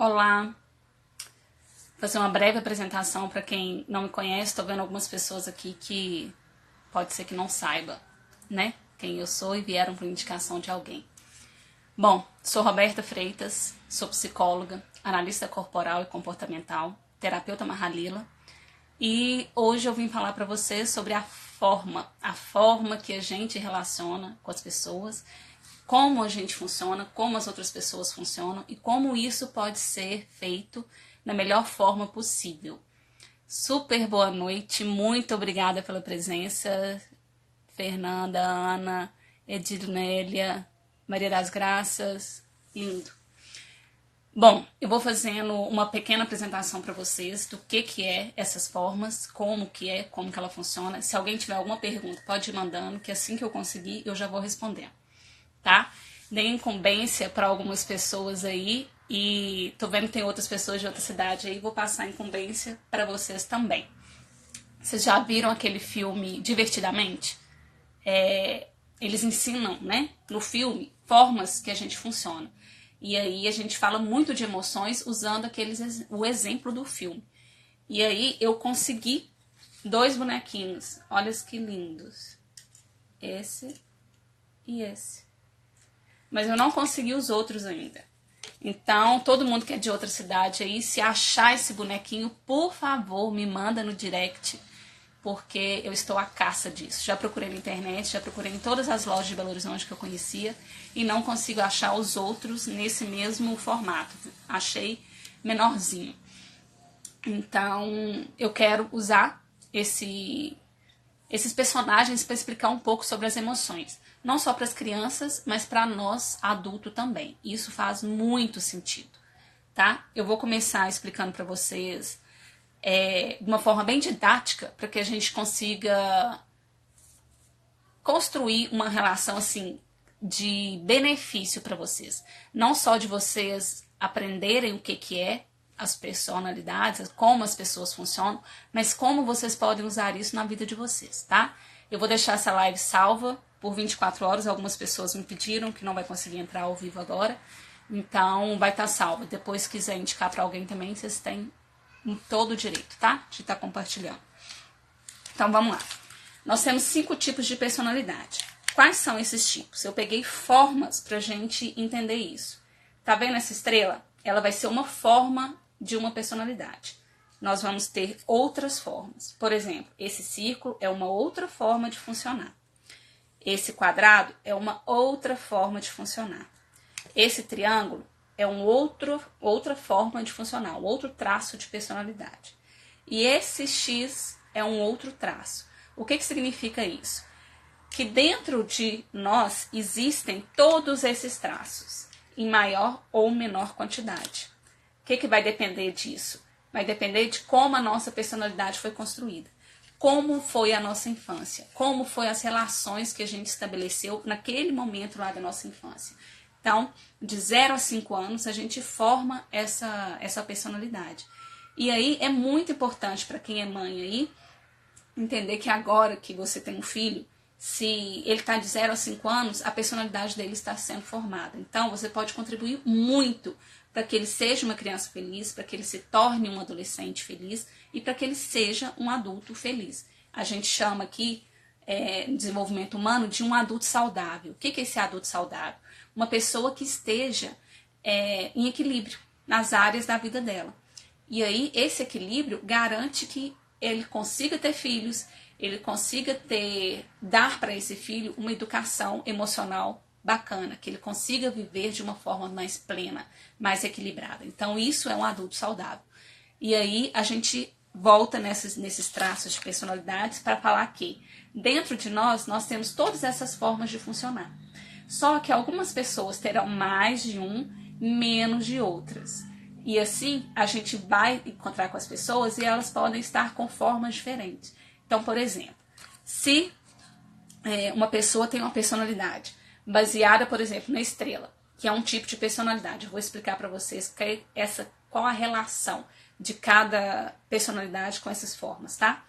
Olá, vou fazer uma breve apresentação para quem não me conhece. Estou vendo algumas pessoas aqui que pode ser que não saiba, né? Quem eu sou e vieram por indicação de alguém. Bom, sou Roberta Freitas, sou psicóloga, analista corporal e comportamental, terapeuta Mahalila, e hoje eu vim falar para vocês sobre a forma que a gente relaciona com as pessoas, como a gente funciona, como as outras pessoas funcionam e como isso pode ser feito da melhor forma possível. Super boa noite, muito obrigada pela presença, Fernanda, Ana, Edilnélia, Maria das Graças, lindo. Bom, eu vou fazendo uma pequena apresentação para vocês do que é essas formas, como que ela funciona. Se alguém tiver alguma pergunta, pode ir mandando, que assim que eu conseguir, eu já vou respondendo, tá? Dei incumbência para algumas pessoas aí e tô vendo que tem outras pessoas de outra cidade aí, vou passar a incumbência para vocês também. Vocês já viram aquele filme Divertidamente? Eles ensinam, né, no filme, formas que a gente funciona. E aí a gente fala muito de emoções usando o exemplo do filme. E aí eu consegui 2 bonequinhos. Olha que lindos. Esse e esse. Mas eu não consegui os outros ainda. Então, todo mundo que é de outra cidade aí, se achar esse bonequinho, por favor, me manda no direct, porque eu estou à caça disso. Já procurei na internet, já procurei em todas as lojas de Belo Horizonte que eu conhecia e não consigo achar os outros nesse mesmo formato. Achei menorzinho. Então, eu quero usar esses personagens para explicar um pouco sobre as emoções. Não só para as crianças, mas para nós, adultos também. Isso faz muito sentido, tá? Eu vou começar explicando para vocês de uma forma bem didática, para que a gente consiga construir uma relação assim de benefício para vocês. Não só de vocês aprenderem o que é as personalidades, como as pessoas funcionam, mas como vocês podem usar isso na vida de vocês, tá? Eu vou deixar essa live salva por 24 horas, algumas pessoas me pediram que não vai conseguir entrar ao vivo agora, então vai estar salva. Depois, se quiser indicar para alguém também, vocês têm todo o direito, tá? De estar compartilhando. Então, vamos lá. Nós temos 5 tipos de personalidade. Quais são esses tipos? Eu peguei formas pra gente entender isso. Tá vendo essa estrela? Ela vai ser uma forma de uma personalidade. Nós vamos ter outras formas. Por exemplo, esse círculo é uma outra forma de funcionar. Esse quadrado é uma outra forma de funcionar. Esse triângulo é outra forma de funcionar, um outro traço de personalidade. E esse X é um outro traço. O que significa isso? Que dentro de nós existem todos esses traços, em maior ou menor quantidade. O que vai depender disso? Vai depender de como a nossa personalidade foi construída. Como foi a nossa infância, como foi as relações que a gente estabeleceu naquele momento lá da nossa infância. Então, de 0 a 5 anos, a gente forma essa personalidade. E aí é muito importante para quem é mãe aí, entender que agora que você tem um filho, se ele está de 0 a 5 anos, a personalidade dele está sendo formada. Então, você pode contribuir muito para que ele seja uma criança feliz, para que ele se torne um adolescente feliz e para que ele seja um adulto feliz. A gente chama aqui, no desenvolvimento humano, de um adulto saudável. O que é esse adulto saudável? Uma pessoa que esteja em equilíbrio nas áreas da vida dela. E aí, esse equilíbrio garante que ele consiga ter filhos, ele consiga dar para esse filho uma educação emocional bacana, que ele consiga viver de uma forma mais plena, mais equilibrada. Então, isso é um adulto saudável. E aí, a gente volta nesses traços de personalidades para falar que dentro de nós temos todas essas formas de funcionar. Só que algumas pessoas terão mais de um, menos de outras. E assim, a gente vai encontrar com as pessoas e elas podem estar com formas diferentes. Então, por exemplo, se uma pessoa tem uma personalidade baseada, por exemplo, na estrela, que é um tipo de personalidade, eu vou explicar para vocês qual a relação de cada personalidade com essas formas, tá?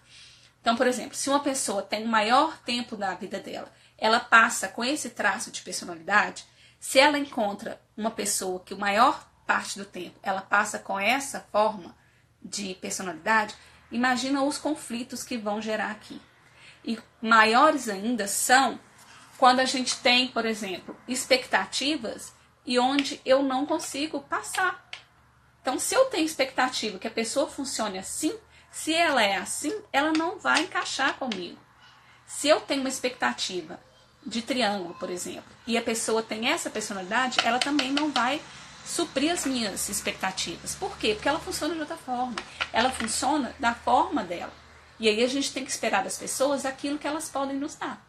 Então, por exemplo, se uma pessoa tem o maior tempo da vida dela, ela passa com esse traço de personalidade, se ela encontra uma pessoa que o maior parte do tempo ela passa com essa forma de personalidade, imagina os conflitos que vão gerar aqui. E maiores ainda são quando a gente tem, por exemplo, expectativas e onde eu não consigo passar. Então, se eu tenho expectativa que a pessoa funcione assim, se ela é assim, ela não vai encaixar comigo. Se eu tenho uma expectativa de triângulo, por exemplo, e a pessoa tem essa personalidade, ela também não vai suprir as minhas expectativas. Por quê? Porque ela funciona de outra forma. Ela funciona da forma dela. E aí a gente tem que esperar das pessoas aquilo que elas podem nos dar.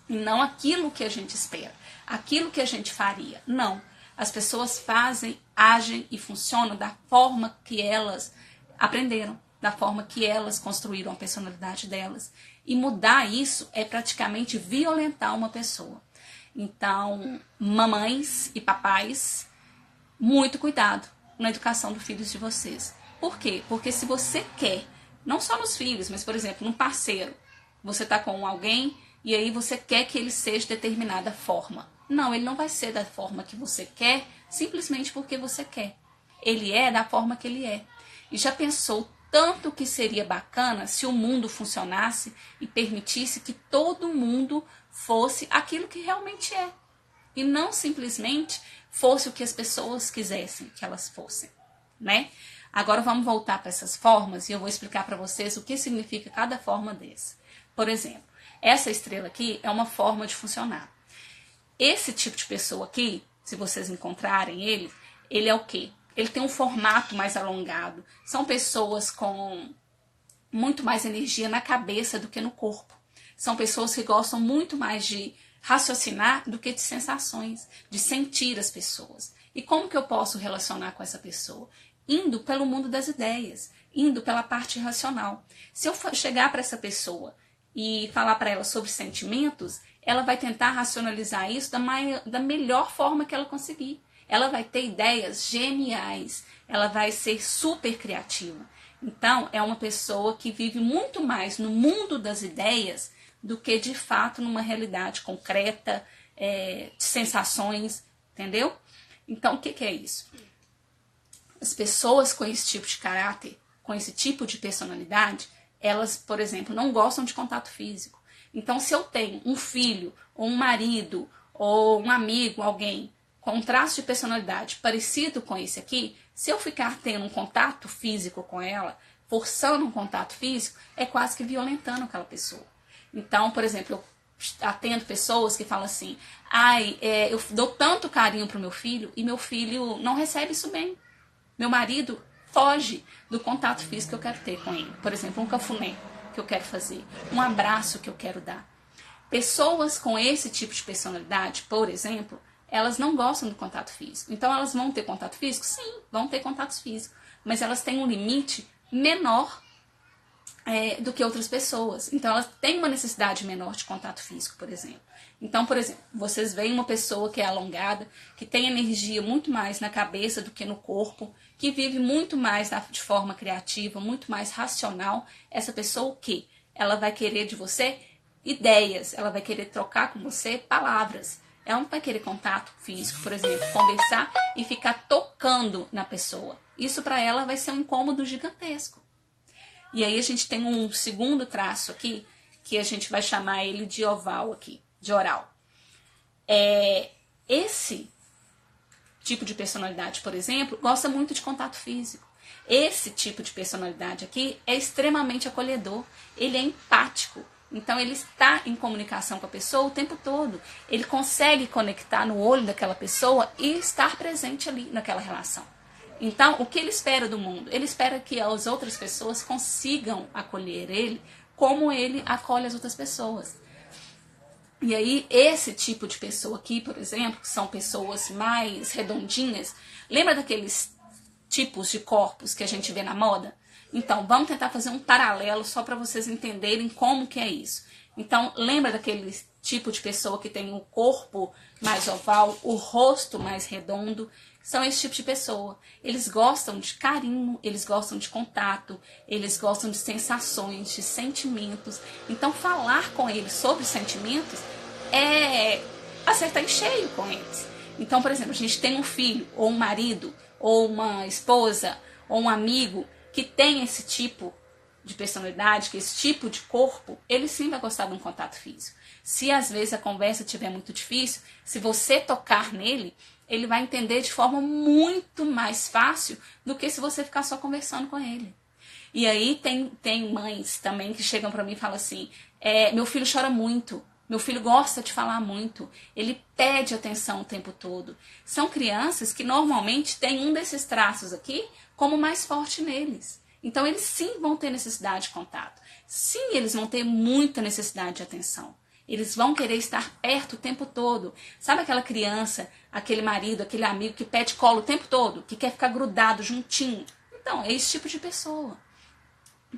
E não aquilo que a gente espera. Aquilo que a gente faria. Não. As pessoas fazem, agem e funcionam da forma que elas aprenderam. Da forma que elas construíram a personalidade delas. E mudar isso é praticamente violentar uma pessoa. Então, mamães e papais, muito cuidado na educação dos filhos de vocês. Por quê? Porque se você quer, não só nos filhos, mas, por exemplo, num parceiro, você está com alguém e aí você quer que ele seja de determinada forma. Não, ele não vai ser da forma que você quer, simplesmente porque você quer. Ele é da forma que ele é. E já pensou tanto que seria bacana se o mundo funcionasse e permitisse que todo mundo fosse aquilo que realmente é. E não simplesmente fosse o que as pessoas quisessem que elas fossem, né? Agora vamos voltar para essas formas e eu vou explicar para vocês o que significa cada forma desse. Por exemplo, essa estrela aqui é uma forma de funcionar. Esse tipo de pessoa aqui, se vocês encontrarem ele é o quê? Ele tem um formato mais alongado. São pessoas com muito mais energia na cabeça do que no corpo. São pessoas que gostam muito mais de raciocinar do que de sensações, de sentir as pessoas. E como que eu posso relacionar com essa pessoa? Indo pelo mundo das ideias, indo pela parte racional. Se eu chegar para essa pessoa e falar para ela sobre sentimentos, ela vai tentar racionalizar isso da melhor forma que ela conseguir. Ela vai ter ideias geniais, ela vai ser super criativa. Então, é uma pessoa que vive muito mais no mundo das ideias do que, de fato, numa realidade concreta, de sensações, entendeu? Então, o que é isso? As pessoas com esse tipo de caráter, com esse tipo de personalidade, elas, por exemplo, não gostam de contato físico. Então, se eu tenho um filho, ou um marido, ou um amigo, alguém com um traço de personalidade parecido com esse aqui, se eu ficar tendo um contato físico com ela, forçando um contato físico, é quase que violentando aquela pessoa. Então, por exemplo, eu atendo pessoas que falam assim, eu dou tanto carinho pro meu filho e meu filho não recebe isso bem. Meu marido foge do contato físico que eu quero ter com ele. Por exemplo, um cafuné que eu quero fazer, um abraço que eu quero dar. Pessoas com esse tipo de personalidade, por exemplo, elas não gostam do contato físico. Então, elas vão ter contato físico? Sim, vão ter contatos físicos. Mas elas têm um limite menor do que outras pessoas. Então, elas têm uma necessidade menor de contato físico, por exemplo. Então, por exemplo, vocês veem uma pessoa que é alongada, que tem energia muito mais na cabeça do que no corpo, que vive muito mais de forma criativa, muito mais racional. Essa pessoa o quê? Ela vai querer de você ideias, ela vai querer trocar com você palavras. Ela não vai querer contato físico, por exemplo, conversar e ficar tocando na pessoa. Isso para ela vai ser um incômodo gigantesco. E aí a gente tem um segundo traço aqui, que a gente vai chamar ele de oval aqui, de oral. Esse tipo de personalidade, por exemplo, gosta muito de contato físico. Esse tipo de personalidade aqui é extremamente acolhedor, ele é empático. Então, ele está em comunicação com a pessoa o tempo todo. Ele consegue conectar no olho daquela pessoa e estar presente ali naquela relação. Então, o que ele espera do mundo? Ele espera que as outras pessoas consigam acolher ele como ele acolhe as outras pessoas. E aí, esse tipo de pessoa aqui, por exemplo, que são pessoas mais redondinhas, lembra daqueles tipos de corpos que a gente vê na moda? Então, vamos tentar fazer um paralelo só para vocês entenderem como que é isso. Então, lembra daquele tipo de pessoa que tem o corpo mais oval, o rosto mais redondo? São esse tipo de pessoa. Eles gostam de carinho, eles gostam de contato, eles gostam de sensações, de sentimentos. Então, falar com eles sobre sentimentos é acertar em cheio com eles. Então, por exemplo, a gente tem um filho ou um marido ou uma esposa, ou um amigo que tem esse tipo de personalidade, que esse tipo de corpo, ele sim vai gostar de um contato físico. Se às vezes a conversa estiver muito difícil, se você tocar nele, ele vai entender de forma muito mais fácil do que se você ficar só conversando com ele. E aí tem mães também que chegam pra mim e falam assim, meu filho chora muito, meu filho gosta de falar muito, ele pede atenção o tempo todo. São crianças que normalmente têm um desses traços aqui como mais forte neles. Então eles sim vão ter necessidade de contato. Sim, eles vão ter muita necessidade de atenção. Eles vão querer estar perto o tempo todo. Sabe aquela criança, aquele marido, aquele amigo que pede colo o tempo todo, que quer ficar grudado, juntinho? Então, é esse tipo de pessoa.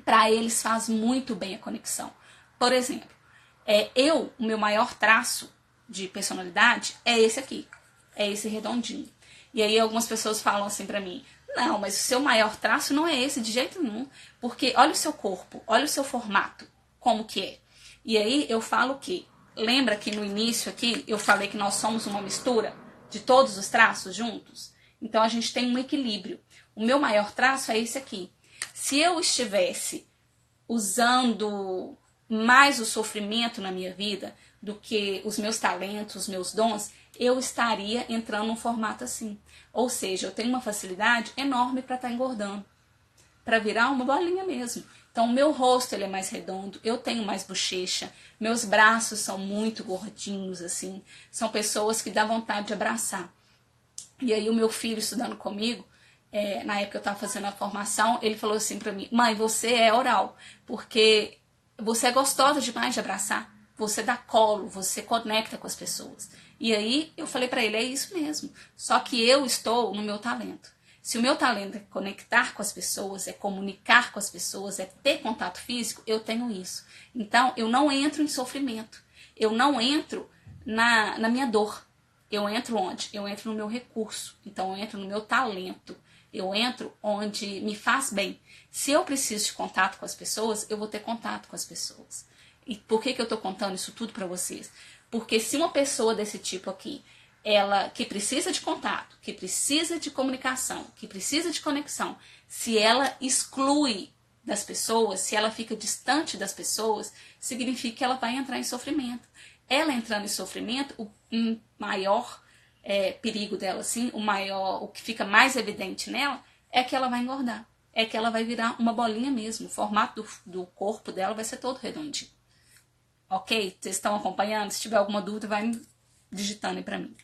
Para eles faz muito bem a conexão. Por exemplo, o meu maior traço de personalidade é esse aqui, é esse redondinho. E aí algumas pessoas falam assim pra mim, não, mas o seu maior traço não é esse de jeito nenhum, porque olha o seu corpo, olha o seu formato, como que é. E aí eu falo que, lembra que no início aqui eu falei que nós somos uma mistura de todos os traços juntos? Então a gente tem um equilíbrio. O meu maior traço é esse aqui. Se eu estivesse usando mais o sofrimento na minha vida do que os meus talentos, os meus dons, eu estaria entrando num formato assim. Ou seja, eu tenho uma facilidade enorme para estar engordando, para virar uma bolinha mesmo. Então, o meu rosto ele é mais redondo, eu tenho mais bochecha, meus braços são muito gordinhos, assim. São pessoas que dá vontade de abraçar. E aí o meu filho estudando comigo, na época eu estava fazendo a formação, ele falou assim para mim, mãe, você é oral, porque você é gostosa demais de abraçar, você dá colo, você conecta com as pessoas. E aí eu falei para ele, é isso mesmo, só que eu estou no meu talento. Se o meu talento é conectar com as pessoas, é comunicar com as pessoas, é ter contato físico, eu tenho isso. Então eu não entro em sofrimento, eu não entro na minha dor. Eu entro onde? Eu entro no meu recurso, então eu entro no meu talento. Eu entro onde me faz bem. Se eu preciso de contato com as pessoas, eu vou ter contato com as pessoas. E por que eu estou contando isso tudo para vocês? Porque se uma pessoa desse tipo aqui, ela que precisa de contato, que precisa de comunicação, que precisa de conexão, se ela exclui das pessoas, se ela fica distante das pessoas, significa que ela vai entrar em sofrimento. Ela entrando em sofrimento, o maior perigo dela, assim, o que fica mais evidente nela, é que ela vai engordar. É que ela vai virar uma bolinha mesmo. O formato do corpo dela vai ser todo redondinho. Ok? Vocês estão acompanhando? Se tiver alguma dúvida, vai digitando aí pra mim.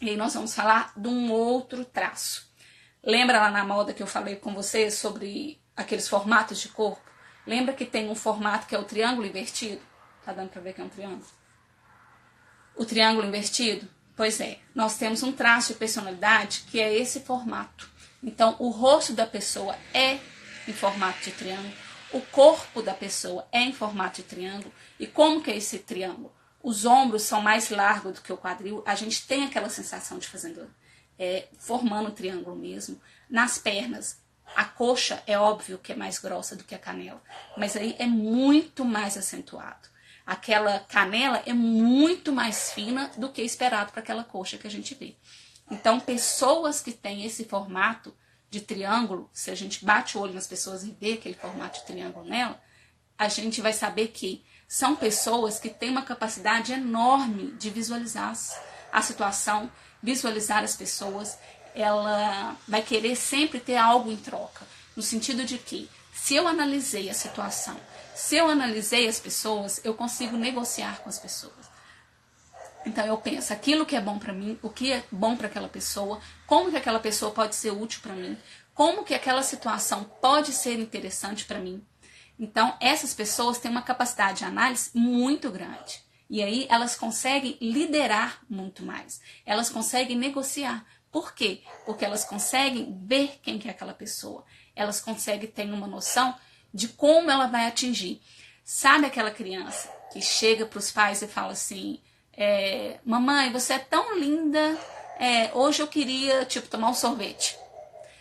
E aí nós vamos falar de um outro traço. Lembra lá na moda que eu falei com vocês sobre aqueles formatos de corpo? Lembra que tem um formato que é o triângulo invertido? Tá dando pra ver que é um triângulo? O triângulo invertido? Pois é, nós temos um traço de personalidade que é esse formato. Então, o rosto da pessoa é em formato de triângulo, o corpo da pessoa é em formato de triângulo. E como que é esse triângulo? Os ombros são mais largos do que o quadril, a gente tem aquela sensação de fazendo, formando um triângulo mesmo. Nas pernas, a coxa é óbvio que é mais grossa do que a canela, mas aí é muito mais acentuado. Aquela canela é muito mais fina do que esperado para aquela coxa que a gente vê. Então, pessoas que têm esse formato de triângulo, se a gente bate o olho nas pessoas e vê aquele formato de triângulo nela, a gente vai saber que são pessoas que têm uma capacidade enorme de visualizar a situação, visualizar as pessoas. Ela vai querer sempre ter algo em troca, no sentido de que, se eu analisei a situação, se eu analisei as pessoas, eu consigo negociar com as pessoas. Então eu penso aquilo que é bom para mim, o que é bom para aquela pessoa, como que aquela pessoa pode ser útil para mim, como que aquela situação pode ser interessante para mim. Então essas pessoas têm uma capacidade de análise muito grande. E aí elas conseguem liderar muito mais. Elas conseguem negociar. Por quê? Porque elas conseguem ver quem que é aquela pessoa. Elas conseguem ter uma noção de como ela vai atingir. Sabe aquela criança que chega para os pais e fala assim, mamãe, você é tão linda, hoje eu queria, tomar um sorvete.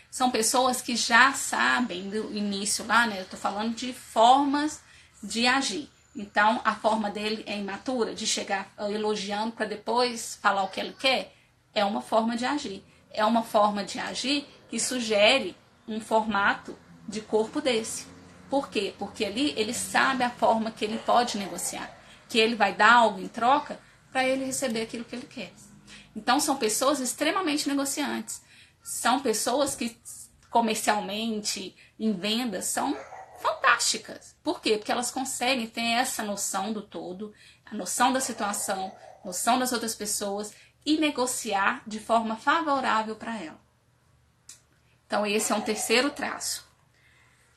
São pessoas que já sabem do início lá, né? Eu tô falando de formas de agir. Então, a forma dele é imatura, de chegar elogiando para depois falar o que ele quer, é uma forma de agir. é uma forma de agir que sugere um formato de corpo desse. Por quê? Porque ali ele sabe a forma que ele pode negociar, que ele vai dar algo em troca para ele receber aquilo que ele quer. Então são pessoas extremamente negociantes. São pessoas que comercialmente, em vendas, são fantásticas. Por quê? Porque elas conseguem ter essa noção do todo, a noção da situação, noção das outras pessoas e negociar de forma favorável para ela. Então esse é um terceiro traço.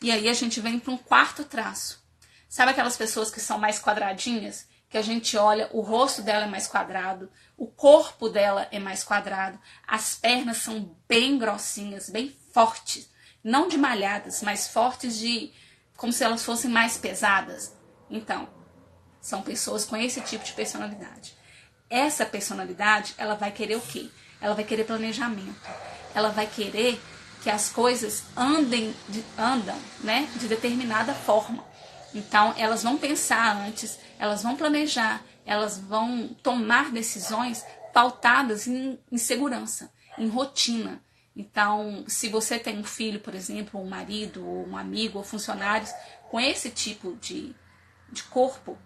E aí a gente vem para um quarto traço. Sabe aquelas pessoas que são mais quadradinhas? Que a gente olha, o rosto dela é mais quadrado, o corpo dela é mais quadrado, as pernas são bem grossinhas, bem fortes, não de malhadas, mas fortes de como se elas fossem mais pesadas. Então, são pessoas com esse tipo de personalidade. Essa personalidade, ela vai querer o quê? Ela vai querer planejamento. Ela vai querer que as coisas andam, né, de determinada forma. Então, elas vão pensar antes, elas vão planejar, elas vão tomar decisões pautadas em segurança, em rotina. Então, se você tem um filho, por exemplo, um marido, ou um amigo, ou funcionários com esse tipo de corpo,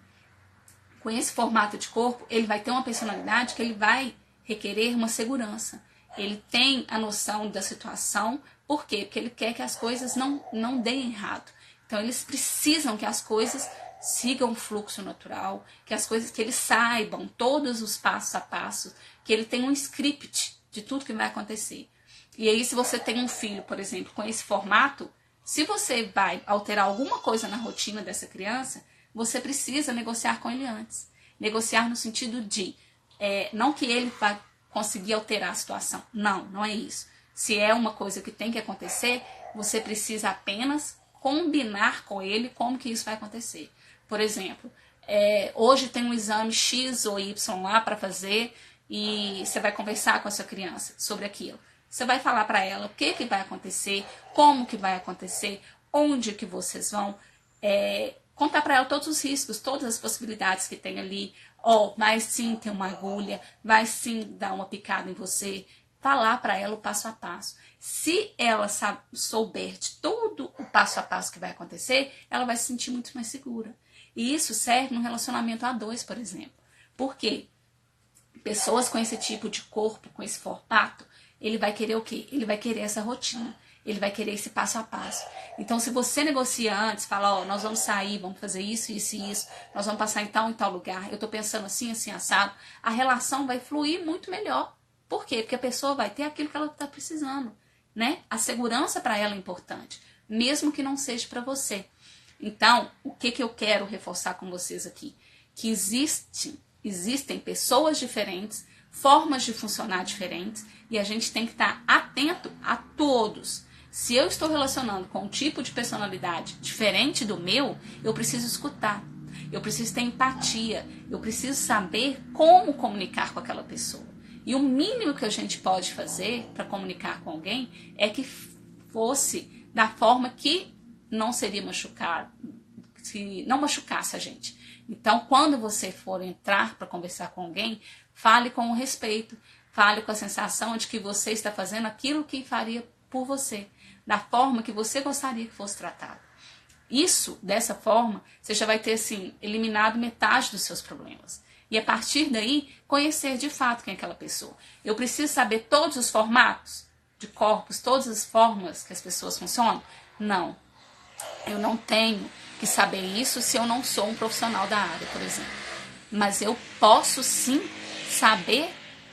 com esse formato de corpo, ele vai ter uma personalidade que ele vai requerer uma segurança. Ele tem a noção da situação, por quê? Porque ele quer que as coisas não deem errado. Então, eles precisam que as coisas sigam o fluxo natural, que as coisas, que eles saibam todos os passos a passo, que ele tenha um script de tudo que vai acontecer. E aí, se você tem um filho, por exemplo, com esse formato, se você vai alterar alguma coisa na rotina dessa criança, você precisa negociar com ele antes. Negociar no sentido de, não que ele vai conseguir alterar a situação. Não é isso. Se é uma coisa que tem que acontecer, você precisa apenas combinar com ele como que isso vai acontecer. Por exemplo, hoje tem um exame X ou Y lá para fazer e você vai conversar com a sua criança sobre aquilo. Você vai falar para ela o que vai acontecer, como que vai acontecer, onde que vocês vão, contar para ela todos os riscos, todas as possibilidades que tem ali. Vai sim ter uma agulha, vai sim dar uma picada em você. Falar para ela o passo a passo. Se ela souber de todo o passo a passo que vai acontecer, ela vai se sentir muito mais segura. E isso serve no relacionamento a dois, por exemplo. Por quê? Pessoas com esse tipo de corpo, com esse formato, ele vai querer o quê? Ele vai querer essa rotina. Ele vai querer esse passo a passo. Então, se você negocia antes, fala, nós vamos sair, vamos fazer isso, isso e isso, nós vamos passar em tal lugar, eu tô pensando assim, assim, assado, a relação vai fluir muito melhor. Por quê? Porque a pessoa vai ter aquilo que ela está precisando, né? A segurança para ela é importante, mesmo que não seja para você. Então, o que eu quero reforçar com vocês aqui? Que existem pessoas diferentes, formas de funcionar diferentes, e a gente tem que estar atento a todos. Se eu estou relacionando com um tipo de personalidade diferente do meu, eu preciso escutar, eu preciso ter empatia, eu preciso saber como comunicar com aquela pessoa. E o mínimo que a gente pode fazer para comunicar com alguém é que fosse da forma que não seria machucado, que não machucasse a gente. Então, quando você for entrar para conversar com alguém, fale com respeito, fale com a sensação de que você está fazendo aquilo que faria por você, da forma que você gostaria que fosse tratado. Isso, dessa forma, você já vai ter, assim, eliminado metade dos seus problemas. E a partir daí, conhecer de fato quem é aquela pessoa. Eu preciso saber todos os formatos de corpos, todas as formas que as pessoas funcionam? Não. Eu não tenho que saber isso se eu não sou um profissional da área, por exemplo. Mas eu posso sim saber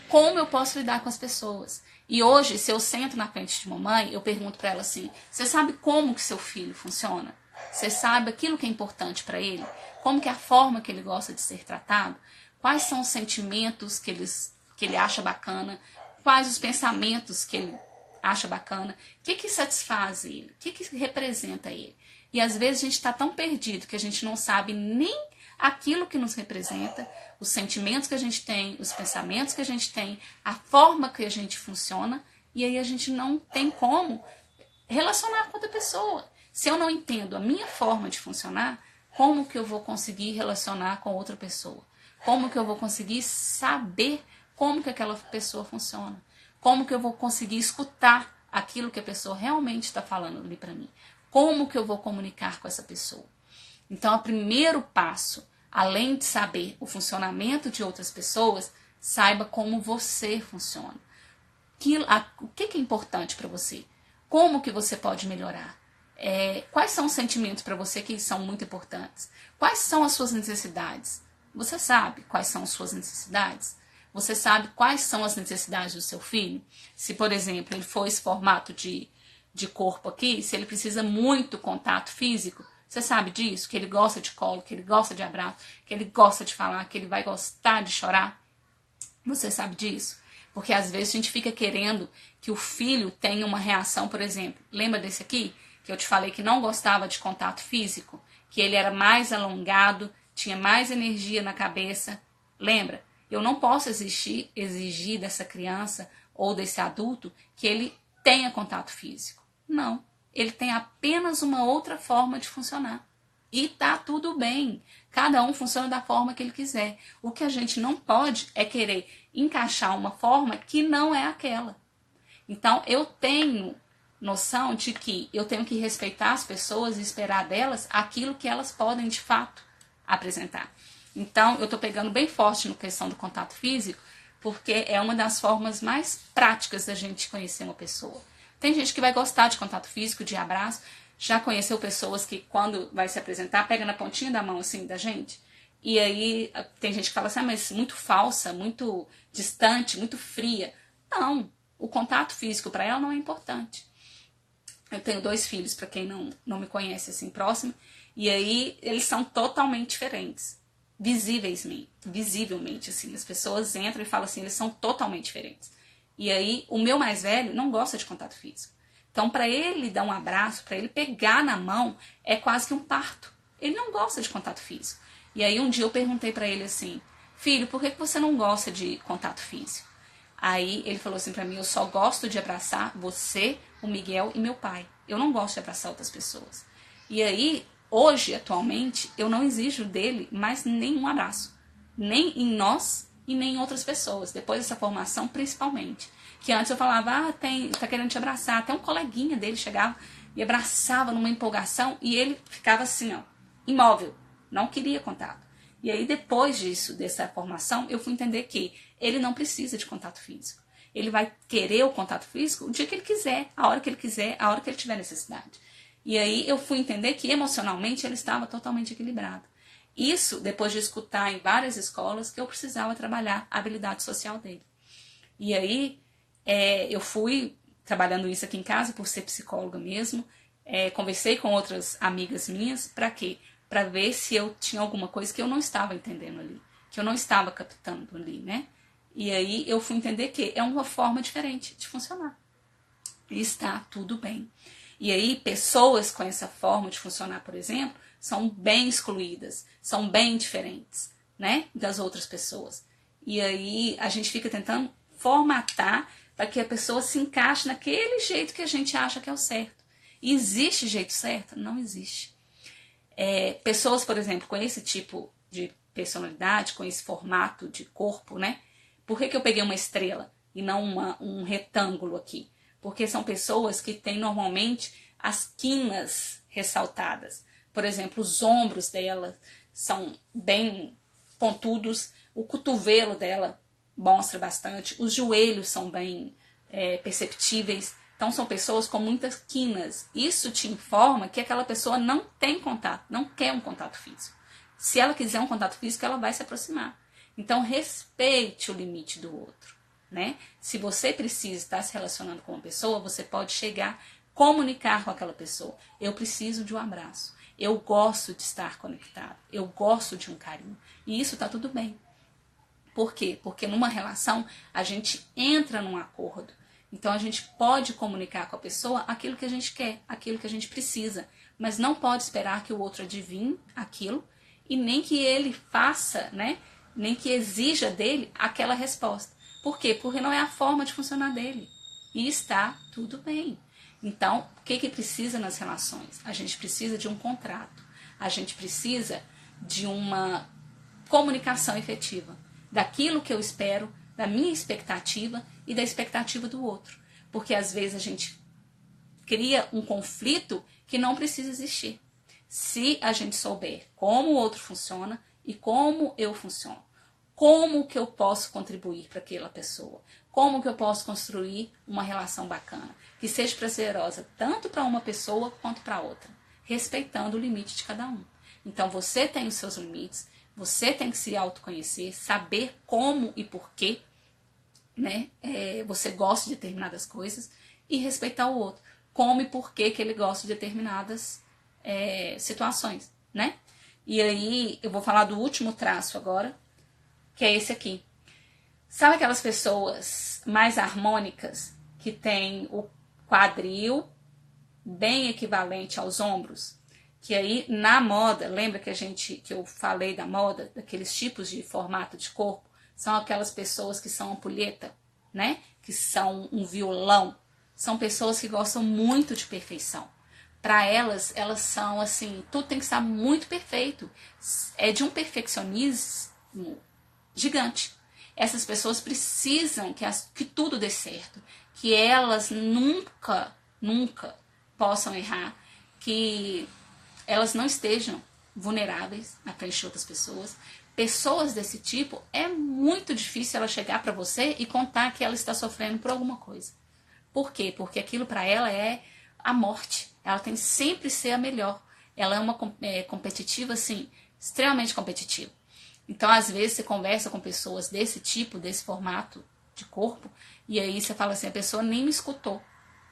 como eu posso lidar com as pessoas. E hoje, se eu sento na frente de mamãe, eu pergunto para ela assim, você sabe como que seu filho funciona? Você sabe aquilo que é importante para ele? Como que é a forma que ele gosta de ser tratado? Quais são os sentimentos que ele acha bacana? Quais os pensamentos que ele acha bacana? O que satisfaz ele? O que representa ele? E às vezes a gente está tão perdido que a gente não sabe nem aquilo que nos representa, os sentimentos que a gente tem, os pensamentos que a gente tem, a forma que a gente funciona, e aí a gente não tem como relacionar com outra pessoa. Se eu não entendo a minha forma de funcionar, como que eu vou conseguir relacionar com outra pessoa? Como que eu vou conseguir saber como que aquela pessoa funciona? Como que eu vou conseguir escutar aquilo que a pessoa realmente está falando ali para mim? Como que eu vou comunicar com essa pessoa? Então, o primeiro passo, além de saber o funcionamento de outras pessoas, saiba como você funciona. O que é importante para você? Como que você pode melhorar? Quais são os sentimentos para você que são muito importantes? Quais são as suas necessidades? Você sabe quais são as suas necessidades? Você sabe quais são as necessidades do seu filho? Se, por exemplo, ele for esse formato de corpo aqui, se ele precisa muito contato físico, você sabe disso? Que ele gosta de colo, que ele gosta de abraço, que ele gosta de falar, que ele vai gostar de chorar? Você sabe disso? Porque às vezes a gente fica querendo que o filho tenha uma reação, por exemplo. Lembra desse aqui? Que eu te falei que não gostava de contato físico? Que ele era mais alongado, tinha mais energia na cabeça. Lembra? Eu não posso exigir dessa criança ou desse adulto que ele tenha contato físico. Não. Ele tem apenas uma outra forma de funcionar. E tá tudo bem. Cada um funciona da forma que ele quiser. O que a gente não pode é querer encaixar uma forma que não é aquela. Então, eu tenho noção de que eu tenho que respeitar as pessoas e esperar delas aquilo que elas podem, de fato, apresentar. Então, eu estou pegando bem forte na questão do contato físico, porque é uma das formas mais práticas da gente conhecer uma pessoa. Tem gente que vai gostar de contato físico, de abraço. Já conheceu pessoas que, quando vai se apresentar, pega na pontinha da mão, assim, da gente. E aí, tem gente que fala assim, mas muito falsa, muito distante, muito fria. Não, o contato físico para ela não é importante. Eu tenho 2 filhos, para quem não me conhece, assim, próximo. E aí, eles são totalmente diferentes. Visivelmente, assim. As pessoas entram e falam assim, eles são totalmente diferentes. E aí, o meu mais velho não gosta de contato físico. Então, para ele dar um abraço, para ele pegar na mão, é quase que um parto. Ele não gosta de contato físico. E aí, um dia eu perguntei para ele assim, filho, por que você não gosta de contato físico? Aí, ele falou assim para mim, eu só gosto de abraçar você, o Miguel e meu pai. Eu não gosto de abraçar outras pessoas. E aí, hoje, atualmente, eu não exijo dele mais nenhum abraço. Nem em nós e nem em outras pessoas. Depois dessa formação, principalmente. Que antes eu falava, tá querendo te abraçar. Até um coleguinha dele chegava e abraçava numa empolgação e ele ficava assim, ó, imóvel. Não queria contato. E aí, depois disso, dessa formação, eu fui entender que ele não precisa de contato físico. Ele vai querer o contato físico o dia que ele quiser, a hora que ele quiser, a hora que ele tiver necessidade. E aí, eu fui entender que emocionalmente ele estava totalmente equilibrado. Isso, depois de escutar em várias escolas, que eu precisava trabalhar a habilidade social dele. E aí, eu fui trabalhando isso aqui em casa, por ser psicóloga mesmo. Conversei com outras amigas minhas, para quê? Para ver se eu tinha alguma coisa que eu não estava entendendo ali, que eu não estava captando ali, né? E aí eu fui entender que é uma forma diferente de funcionar. E está tudo bem. E aí pessoas com essa forma de funcionar, por exemplo, são bem excluídas, são bem diferentes, né, das outras pessoas. E aí a gente fica tentando formatar para que a pessoa se encaixe naquele jeito que a gente acha que é o certo. E existe jeito certo? Não existe. Pessoas, por exemplo, com esse tipo de personalidade, com esse formato de corpo, né? Por que eu peguei uma estrela e não um retângulo aqui? Porque são pessoas que têm normalmente as quinas ressaltadas. Por exemplo, os ombros dela são bem pontudos, o cotovelo dela mostra bastante, os joelhos são bem perceptíveis. Então, são pessoas com muitas quinas. Isso te informa que aquela pessoa não tem contato, não quer um contato físico. Se ela quiser um contato físico, ela vai se aproximar. Então, respeite o limite do outro, né? Se você precisa estar se relacionando com uma pessoa, você pode chegar, comunicar com aquela pessoa. Eu preciso de um abraço. Eu gosto de estar conectado. Eu gosto de um carinho. E isso está tudo bem. Por quê? Porque numa relação, a gente entra num acordo. Então, a gente pode comunicar com a pessoa aquilo que a gente quer, aquilo que a gente precisa, mas não pode esperar que o outro adivinhe aquilo e nem que ele faça, né, nem que exija dele aquela resposta. Por quê? Porque não é a forma de funcionar dele. E está tudo bem. Então, o que precisa nas relações? A gente precisa de um contrato. A gente precisa de uma comunicação efetiva. Daquilo que eu espero, da minha expectativa e da expectativa do outro. Porque às vezes a gente cria um conflito que não precisa existir. Se a gente souber como o outro funciona e como eu funciono, como que eu posso contribuir para aquela pessoa, como que eu posso construir uma relação bacana, que seja prazerosa tanto para uma pessoa quanto para outra, respeitando o limite de cada um. Então você tem os seus limites, você tem que se autoconhecer, saber como e porquê, né, você gosta de determinadas coisas e respeitar o outro, como e porquê que ele gosta de determinadas situações, né? E aí eu vou falar do último traço agora, que é esse aqui. Sabe aquelas pessoas mais harmônicas que tem o quadril bem equivalente aos ombros? Que aí na moda, lembra que eu falei da moda, daqueles tipos de formato de corpo? São aquelas pessoas que são ampulheta, né? Que são um violão. São pessoas que gostam muito de perfeição. Para elas são assim, tudo tem que estar muito perfeito. É de um perfeccionismo gigante. Essas pessoas precisam que tudo dê certo, que elas nunca possam errar, que elas não estejam vulneráveis na frente de outras pessoas. Pessoas desse tipo, é muito difícil ela chegar para você e contar que ela está sofrendo por alguma coisa. Por quê? Porque aquilo para ela é a morte. Ela tem que sempre ser a melhor. Ela é uma competitiva, assim, extremamente competitiva. Então, às vezes, você conversa com pessoas desse tipo, desse formato de corpo, e aí você fala assim, a pessoa nem me escutou.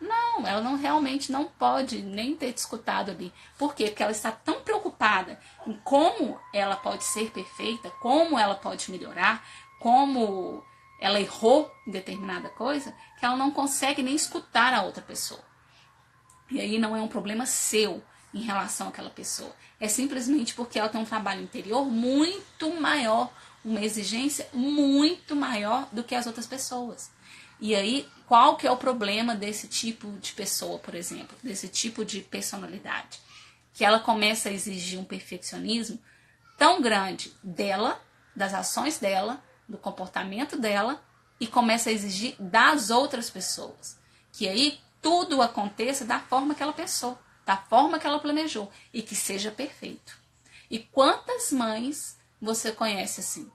Não, ela realmente não pode nem ter te escutado ali. Por quê? Porque ela está tão preocupada em como ela pode ser perfeita, como ela pode melhorar, como ela errou em determinada coisa, que ela não consegue nem escutar a outra pessoa. E aí não é um problema seu em relação àquela pessoa. É simplesmente porque ela tem um trabalho interior muito maior, uma exigência muito maior do que as outras pessoas. E aí, qual que é o problema desse tipo de pessoa, por exemplo? Desse tipo de personalidade? Que ela começa a exigir um perfeccionismo tão grande dela, das ações dela, do comportamento dela, e começa a exigir das outras pessoas. Que aí tudo aconteça da forma que ela pensou, da forma que ela planejou, e que seja perfeito. E quantas mães você conhece assim?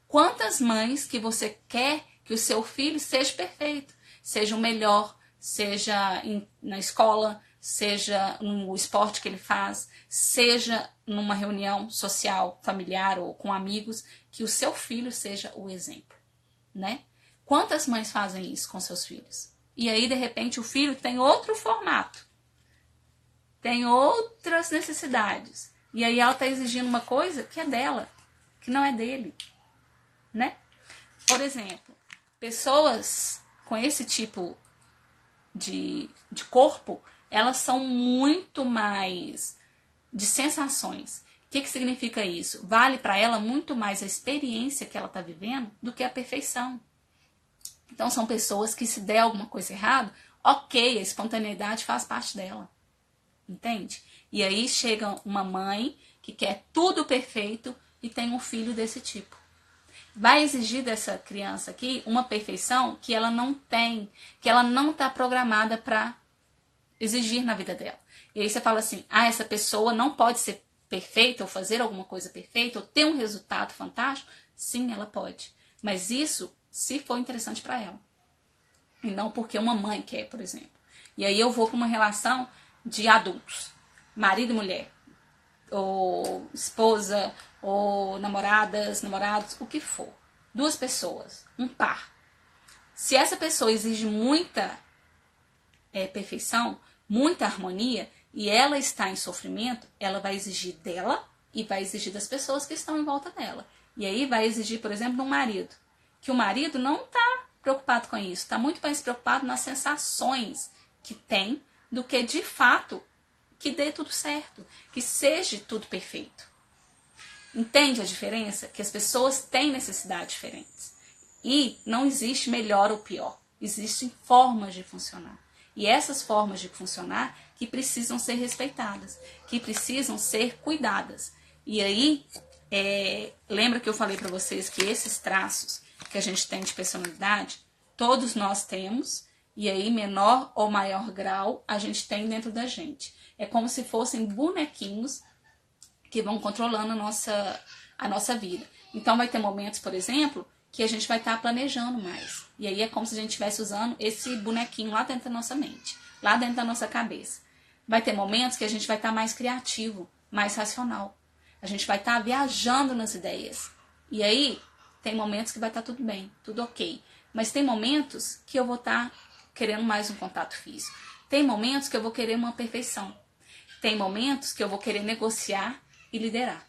Quantas mães que você quer que o seu filho seja perfeito, seja o melhor, seja na escola, seja no esporte que ele faz, seja numa reunião social, familiar ou com amigos, que o seu filho seja o exemplo, né? Quantas mães fazem isso com seus filhos? E aí, de repente, o filho tem outro formato, tem outras necessidades. E aí ela está exigindo uma coisa que é dela, que não é dele, né? Por exemplo, pessoas com esse tipo de corpo, elas são muito mais de sensações. O que significa isso? Vale para ela muito mais a experiência que ela está vivendo do que a perfeição. Então são pessoas que, se der alguma coisa errada, ok, a espontaneidade faz parte dela. Entende? E aí chega uma mãe que quer tudo perfeito e tem um filho desse tipo. Vai exigir dessa criança aqui uma perfeição que ela não tem, que ela não está programada para exigir na vida dela. E aí você fala assim, essa pessoa não pode ser perfeita ou fazer alguma coisa perfeita ou ter um resultado fantástico? Sim, ela pode. Mas isso se for interessante para ela. E não porque uma mãe quer, por exemplo. E aí eu vou para uma relação de adultos, marido e mulher, ou esposa, ou namoradas, namorados, o que for. Duas pessoas, um par. Se essa pessoa exige muita perfeição, muita harmonia, e ela está em sofrimento, ela vai exigir dela e vai exigir das pessoas que estão em volta dela. E aí vai exigir, por exemplo, de um marido. Que o marido não está preocupado com isso, está muito mais preocupado nas sensações que tem do que, de fato, que dê tudo certo, que seja tudo perfeito. Entende a diferença? Que as pessoas têm necessidades diferentes. E não existe melhor ou pior. Existem formas de funcionar. E essas formas de funcionar que precisam ser respeitadas, que precisam ser cuidadas. E aí, lembra que eu falei para vocês que esses traços que a gente tem de personalidade, todos nós temos, e aí menor ou maior grau a gente tem dentro da gente. É como se fossem bonequinhos que vão controlando a nossa vida. Então vai ter momentos, por exemplo, que a gente vai estar planejando mais. E aí é como se a gente estivesse usando esse bonequinho lá dentro da nossa mente, lá dentro da nossa cabeça. Vai ter momentos que a gente vai estar mais criativo, mais racional. A gente vai estar viajando nas ideias. E aí tem momentos que vai estar tudo bem, tudo ok. Mas tem momentos que eu vou estar querendo mais um contato físico. Tem momentos que eu vou querer uma perfeição. Tem momentos que eu vou querer negociar e liderar.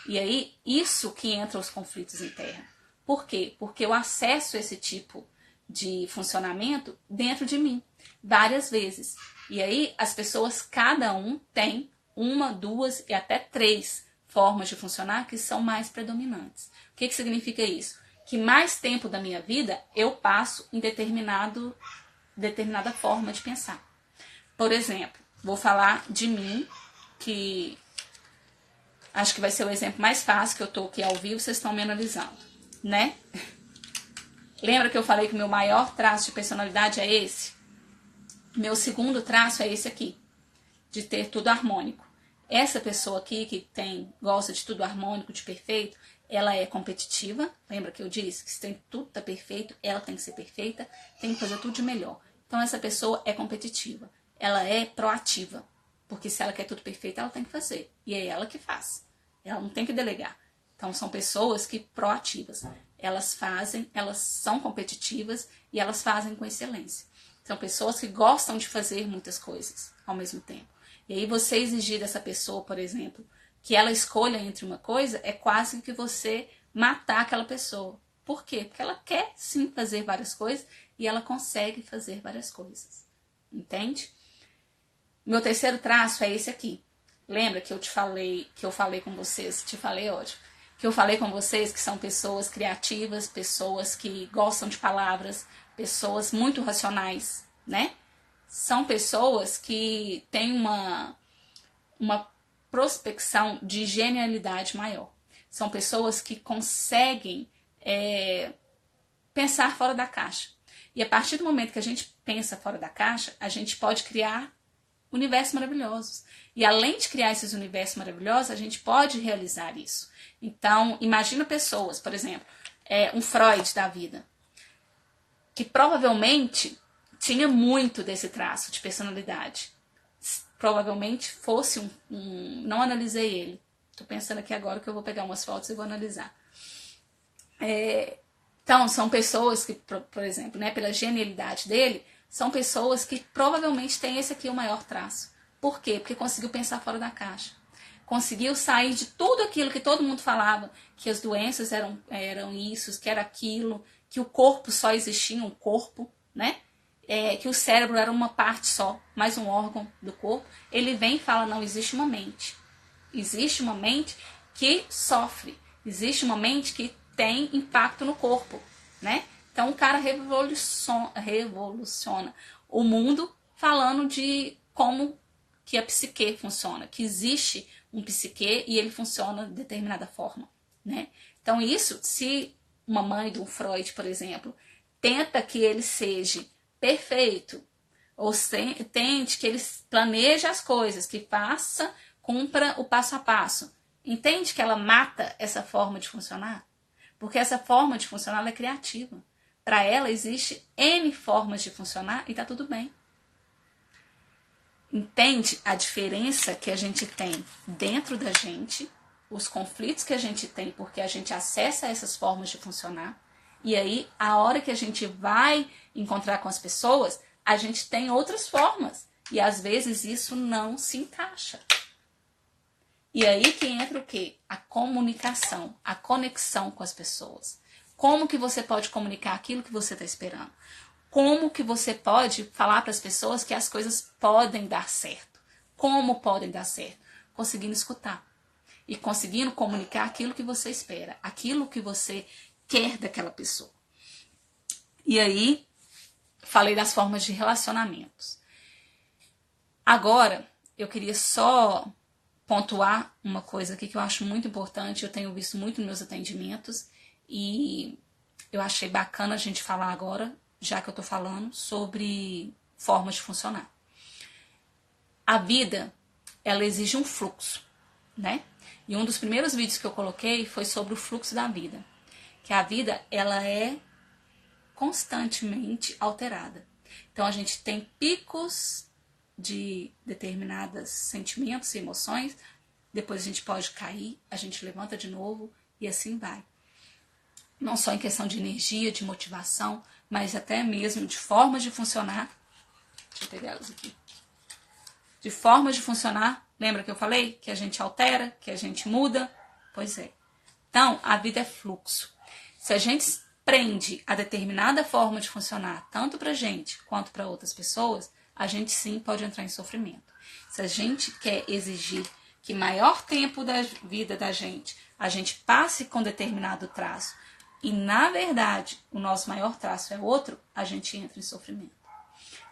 E aí, isso que entra os conflitos internos. Por quê? Porque eu acesso esse tipo de funcionamento dentro de mim, várias vezes. E aí, as pessoas, cada um tem uma, duas e até três formas de funcionar que são mais predominantes. O que significa isso? Que mais tempo da minha vida eu passo em determinada forma de pensar. Por exemplo, vou falar de mim, que acho que vai ser o exemplo mais fácil, que eu tô aqui ao vivo, vocês estão me analisando, né? Lembra que eu falei que o meu maior traço de personalidade é esse? Meu segundo traço é esse aqui, de ter tudo harmônico. Essa pessoa aqui que gosta de tudo harmônico, de perfeito, ela é competitiva. Lembra que eu disse que se tem tudo tá perfeito, ela tem que ser perfeita, tem que fazer tudo de melhor. Então essa pessoa é competitiva, ela é proativa, porque se ela quer tudo perfeito, ela tem que fazer, e é ela que faz. Ela não tem que delegar. Então são pessoas que proativas, elas fazem, elas são competitivas e elas fazem com excelência. São pessoas que gostam de fazer muitas coisas ao mesmo tempo. E aí você exigir dessa pessoa, por exemplo, que ela escolha entre uma coisa, é quase que você matar aquela pessoa. Por quê? Porque ela quer sim fazer várias coisas e ela consegue fazer várias coisas. Entende? Meu terceiro traço é esse aqui. Lembra que eu falei com vocês, que eu falei com vocês que são pessoas criativas, pessoas que gostam de palavras, pessoas muito racionais, né? São pessoas que têm uma prospecção de genialidade maior. São pessoas que conseguem pensar fora da caixa. E a partir do momento que a gente pensa fora da caixa, a gente pode criar universos maravilhosos. E além de criar esses universos maravilhosos, a gente pode realizar isso. Então, imagina pessoas, por exemplo, um Freud da vida, que provavelmente tinha muito desse traço de personalidade. Provavelmente fosse não analisei ele. Tô pensando aqui agora que eu vou pegar umas fotos e vou analisar. Então, são pessoas que, por exemplo, né, pela genialidade dele, são pessoas que provavelmente têm esse aqui o maior traço. Por quê? Porque conseguiu pensar fora da caixa. Conseguiu sair de tudo aquilo que todo mundo falava, que as doenças eram isso, que era aquilo, que o corpo só existia um corpo, né? Que o cérebro era uma parte só, mais um órgão do corpo. Ele vem e fala, não, existe uma mente. Existe uma mente que sofre. Existe uma mente que tem impacto no corpo, né? Então o cara revoluciona o mundo falando de como que a psique funciona, que existe um psique e ele funciona de determinada forma, né? Então isso, se uma mãe de um Freud, por exemplo, tenta que ele seja perfeito, ou tente que ele planeje as coisas, que cumpra o passo a passo, entende que ela mata essa forma de funcionar? Porque essa forma de funcionar ela é criativa. Para ela existe N formas de funcionar e tá tudo bem. Entende a diferença que a gente tem dentro da gente, os conflitos que a gente tem porque a gente acessa essas formas de funcionar, e aí a hora que a gente vai encontrar com as pessoas, a gente tem outras formas, e às vezes isso não se encaixa. E aí que entra o quê? A comunicação, a conexão com as pessoas. Como que você pode comunicar aquilo que você está esperando? Como que você pode falar para as pessoas que as coisas podem dar certo? Como podem dar certo? Conseguindo escutar. E conseguindo comunicar aquilo que você espera. Aquilo que você quer daquela pessoa. E aí, falei das formas de relacionamentos. Agora, eu queria só pontuar uma coisa aqui que eu acho muito importante. Eu tenho visto muito nos meus atendimentos. E eu achei bacana a gente falar agora, já que eu tô falando, sobre formas de funcionar. A vida, ela exige um fluxo, né? E um dos primeiros vídeos que eu coloquei foi sobre o fluxo da vida. Que a vida, ela é constantemente alterada. Então, a gente tem picos de determinados sentimentos e emoções, depois a gente pode cair, a gente levanta de novo e assim vai. Não só em questão de energia, de motivação, mas até mesmo de formas de funcionar. Deixa eu pegar elas aqui. De formas de funcionar, lembra que eu falei? Que a gente altera, que a gente muda? Pois é. Então, a vida é fluxo. Se a gente prende a determinada forma de funcionar, tanto pra gente quanto para outras pessoas, a gente sim pode entrar em sofrimento. Se a gente quer exigir que maior tempo da vida da gente, a gente passe com determinado traço, e na verdade o nosso maior traço é outro, a gente entra em sofrimento.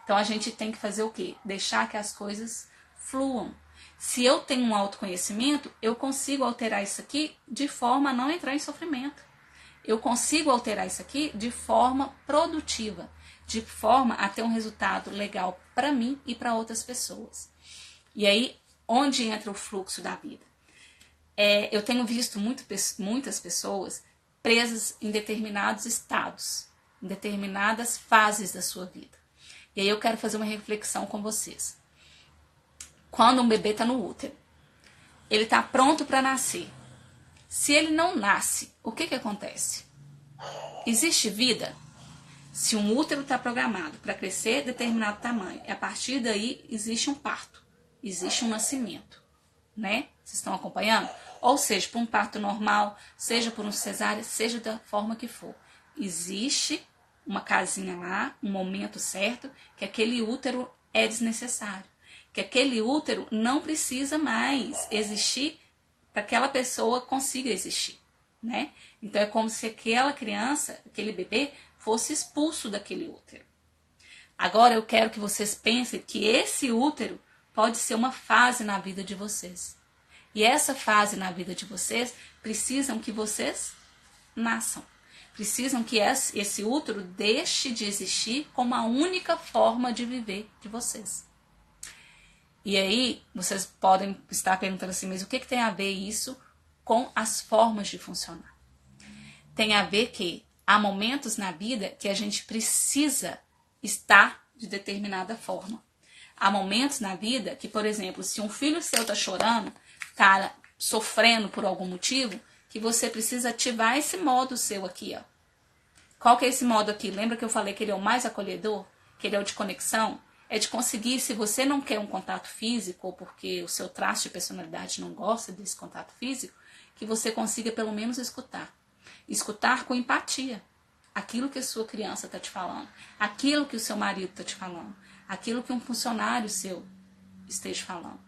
Então a gente tem que fazer o quê? Deixar que as coisas fluam. Se eu tenho um autoconhecimento, eu consigo alterar isso aqui de forma a não entrar em sofrimento. Eu consigo alterar isso aqui de forma produtiva, de forma a ter um resultado legal para mim e para outras pessoas. E aí, onde entra o fluxo da vida? Eu tenho visto muitas pessoas presas em determinados estados, em determinadas fases da sua vida. E aí eu quero fazer uma reflexão com vocês. Quando um bebê está no útero, ele está pronto para nascer. Se ele não nasce, o que acontece? Existe vida? Se um útero está programado para crescer determinado tamanho, a partir daí existe um parto, existe um nascimento, né? Vocês estão acompanhando? Ou seja, por um parto normal, seja por um cesárea, seja da forma que for. Existe uma casinha lá, um momento certo, que aquele útero é desnecessário. Que aquele útero não precisa mais existir para que aquela pessoa consiga existir, né? Então é como se aquela criança, aquele bebê, fosse expulso daquele útero. Agora eu quero que vocês pensem que esse útero pode ser uma fase na vida de vocês. E essa fase na vida de vocês precisam que vocês nasçam. Precisam que esse útero deixe de existir como a única forma de viver de vocês. E aí, vocês podem estar perguntando assim, mas o que tem a ver isso com as formas de funcionar? Tem a ver que há momentos na vida que a gente precisa estar de determinada forma. Há momentos na vida que, por exemplo, se um filho seu está chorando, está sofrendo por algum motivo, que você precisa ativar esse modo seu aqui, ó. Qual que é esse modo aqui? Lembra que eu falei que ele é o mais acolhedor? Que ele é o de conexão? É de conseguir, se você não quer um contato físico, ou porque o seu traço de personalidade não gosta desse contato físico, que você consiga pelo menos escutar. Escutar com empatia. Aquilo que a sua criança está te falando. Aquilo que o seu marido está te falando. Aquilo que um funcionário seu esteja falando.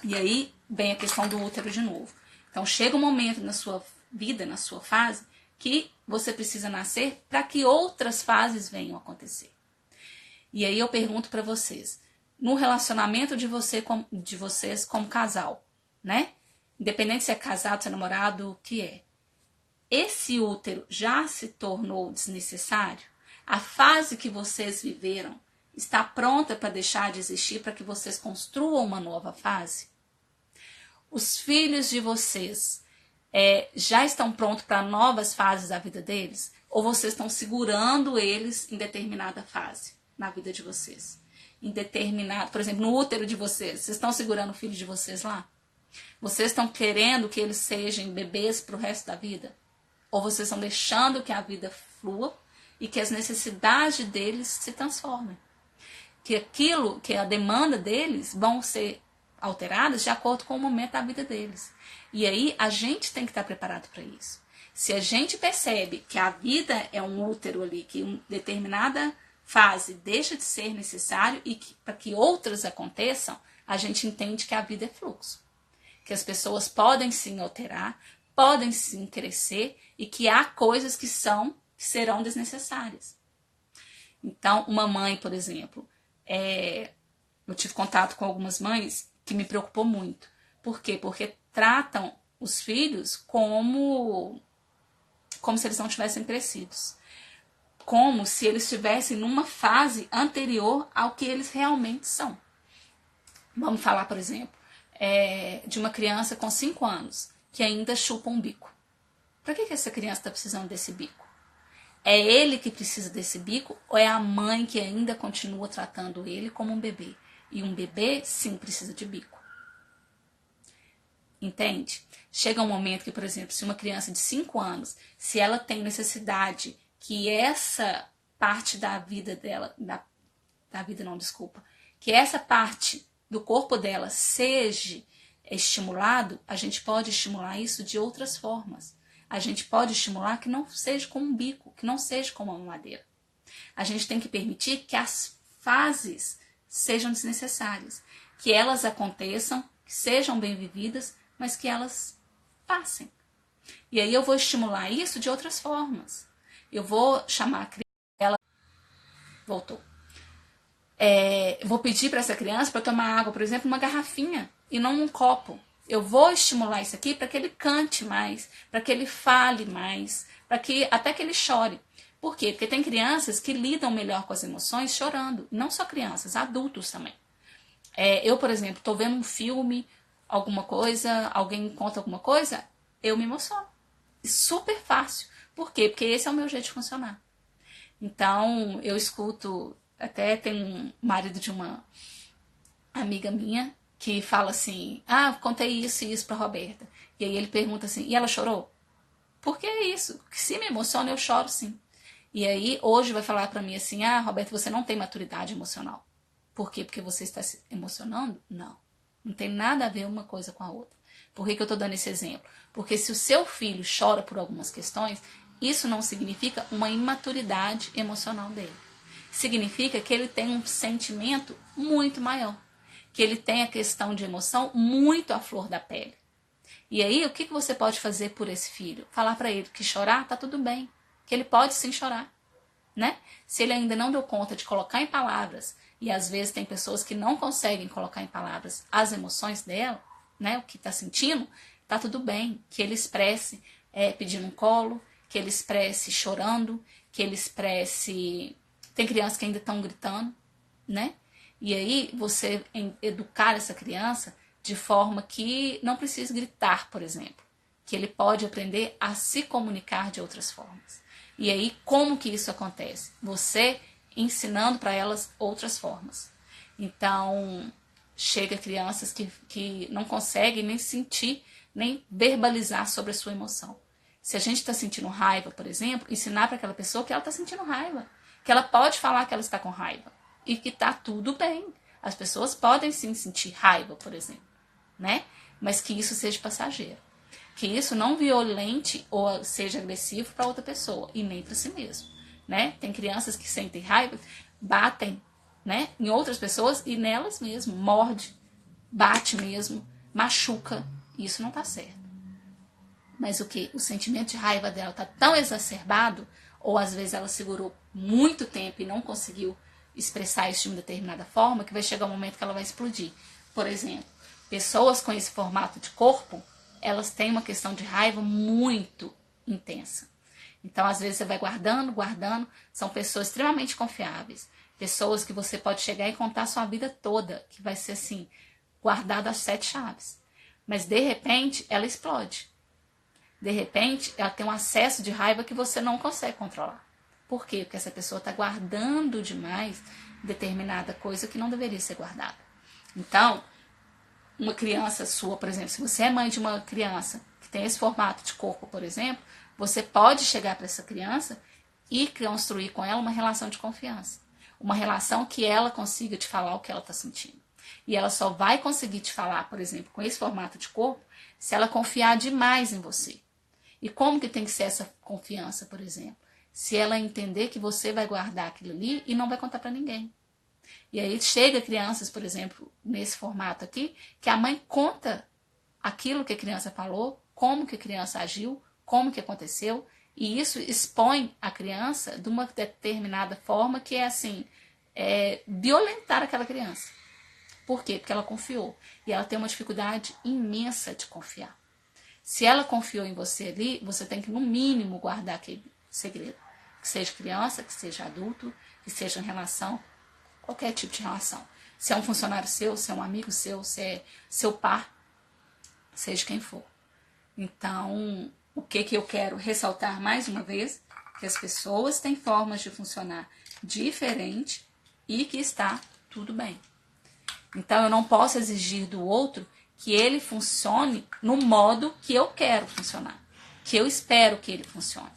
E aí vem a questão do útero de novo. Então chega um momento na sua vida, na sua fase, que você precisa nascer para que outras fases venham acontecer. E aí eu pergunto para vocês, no relacionamento de vocês como casal, né? Independente se é casado, se é namorado, o que é. Esse útero já se tornou desnecessário? A fase que vocês viveram está pronta para deixar de existir para que vocês construam uma nova fase? Os filhos de vocês já estão prontos para novas fases da vida deles? Ou vocês estão segurando eles em determinada fase na vida de vocês? Em determinado, por exemplo, no útero de vocês estão segurando o filho de vocês lá? Vocês estão querendo que eles sejam bebês para o resto da vida? Ou vocês estão deixando que a vida flua e que as necessidades deles se transformem? Que aquilo, que a demanda deles vão ser alteradas de acordo com o momento da vida deles. E aí a gente tem que estar preparado para isso. Se a gente percebe que a vida é um útero ali, que em determinada fase deixa de ser necessário e que, para que outras aconteçam, a gente entende que a vida é fluxo. Que as pessoas podem sim alterar, podem sim crescer e que há coisas que serão desnecessárias. Então, uma mãe, por exemplo, eu tive contato com algumas mães que me preocupou muito. Por quê? Porque tratam os filhos como como se eles não tivessem crescidos. Como se eles estivessem numa fase anterior ao que eles realmente são. Vamos falar, por exemplo, de uma criança com 5 anos que ainda chupa um bico. Para que essa criança está precisando desse bico? É ele que precisa desse bico ou é a mãe que ainda continua tratando ele como um bebê? E um bebê, sim, precisa de bico. Entende? Chega um momento que, por exemplo, se uma criança de 5 anos, se ela tem necessidade que essa parte da vida dela, que essa parte do corpo dela seja estimulado, a gente pode estimular isso de outras formas. A gente pode estimular que não seja como um bico, que não seja como uma mamadeira. A gente tem que permitir que as fases sejam desnecessárias, que elas aconteçam, que sejam bem vividas, mas que elas passem. E aí eu vou estimular isso de outras formas. Eu vou chamar a criança, ela voltou. Vou pedir para essa criança para tomar água, por exemplo, uma garrafinha e não um copo. Eu vou estimular isso aqui para que ele cante mais, para que ele fale mais, até que ele chore. Por quê? Porque tem crianças que lidam melhor com as emoções chorando. Não só crianças, adultos também. Eu, por exemplo, estou vendo um filme, alguma coisa, alguém conta alguma coisa, eu me emociono. Super fácil. Por quê? Porque esse é o meu jeito de funcionar. Então, eu escuto, até tem um marido de uma amiga minha, que fala assim, contei isso e isso pra Roberta. E aí ele pergunta assim, e ela chorou? Porque é isso, se me emociona eu choro sim. E aí hoje vai falar pra mim assim, Roberta, você não tem maturidade emocional. Por quê? Porque você está se emocionando? Não. Não tem nada a ver uma coisa com a outra. Por que eu tô dando esse exemplo? Porque se o seu filho chora por algumas questões, isso não significa uma imaturidade emocional dele. Significa que ele tem um sentimento muito maior. Que ele tem a questão de emoção muito à flor da pele. E aí, o que você pode fazer por esse filho? Falar para ele que chorar tá tudo bem, que ele pode sim chorar, né? Se ele ainda não deu conta de colocar em palavras, e às vezes tem pessoas que não conseguem colocar em palavras as emoções dela, né? O que tá sentindo, tá tudo bem, que ele expresse pedindo um colo, que ele expresse chorando, que ele expresse... Tem crianças que ainda estão gritando, né? E aí você educar essa criança de forma que não precise gritar, por exemplo. Que ele pode aprender a se comunicar de outras formas. E aí como que isso acontece? Você ensinando para elas outras formas. Então, chega crianças que não conseguem nem sentir, nem verbalizar sobre a sua emoção. Se a gente está sentindo raiva, por exemplo, ensinar para aquela pessoa que ela está sentindo raiva. Que ela pode falar que ela está com raiva. E que tá tudo bem. As pessoas podem sim sentir raiva, por exemplo, né? Mas que isso seja passageiro. Que isso não violente ou seja agressivo para outra pessoa e nem para si mesmo, né? Tem crianças que sentem raiva, batem, né, em outras pessoas e nelas mesmo, morde, bate mesmo, machuca. Isso não tá certo. Mas o que? O sentimento de raiva dela tá tão exacerbado, ou às vezes ela segurou muito tempo e não conseguiu expressar isso de uma determinada forma, que vai chegar um momento que ela vai explodir. Por exemplo, pessoas com esse formato de corpo, elas têm uma questão de raiva muito intensa. Então, às vezes, você vai guardando, são pessoas extremamente confiáveis, pessoas que você pode chegar e contar a sua vida toda, que vai ser assim, guardado às 7 chaves. Mas, de repente, ela explode. De repente, ela tem um acesso de raiva que você não consegue controlar. Por quê? Porque essa pessoa está guardando demais determinada coisa que não deveria ser guardada. Então, uma criança sua, por exemplo, se você é mãe de uma criança que tem esse formato de corpo, por exemplo, você pode chegar para essa criança e construir com ela uma relação de confiança. Uma relação que ela consiga te falar o que ela está sentindo. E ela só vai conseguir te falar, por exemplo, com esse formato de corpo, se ela confiar demais em você. E como que tem que ser essa confiança, por exemplo? Se ela entender que você vai guardar aquilo ali e não vai contar para ninguém. E aí chega crianças, por exemplo, nesse formato aqui, que a mãe conta aquilo que a criança falou, como que a criança agiu, como que aconteceu, e isso expõe a criança de uma determinada forma que é assim, violentar aquela criança. Por quê? Porque ela confiou. E ela tem uma dificuldade imensa de confiar. Se ela confiou em você ali, você tem que, no mínimo, guardar aquele segredo. Que seja criança, que seja adulto, que seja em relação, qualquer tipo de relação. Se é um funcionário seu, se é um amigo seu, se é seu par, seja quem for. Então, o que eu quero ressaltar mais uma vez? Que as pessoas têm formas de funcionar diferente e que está tudo bem. Então, eu não posso exigir do outro que ele funcione no modo que eu quero funcionar, que eu espero que ele funcione.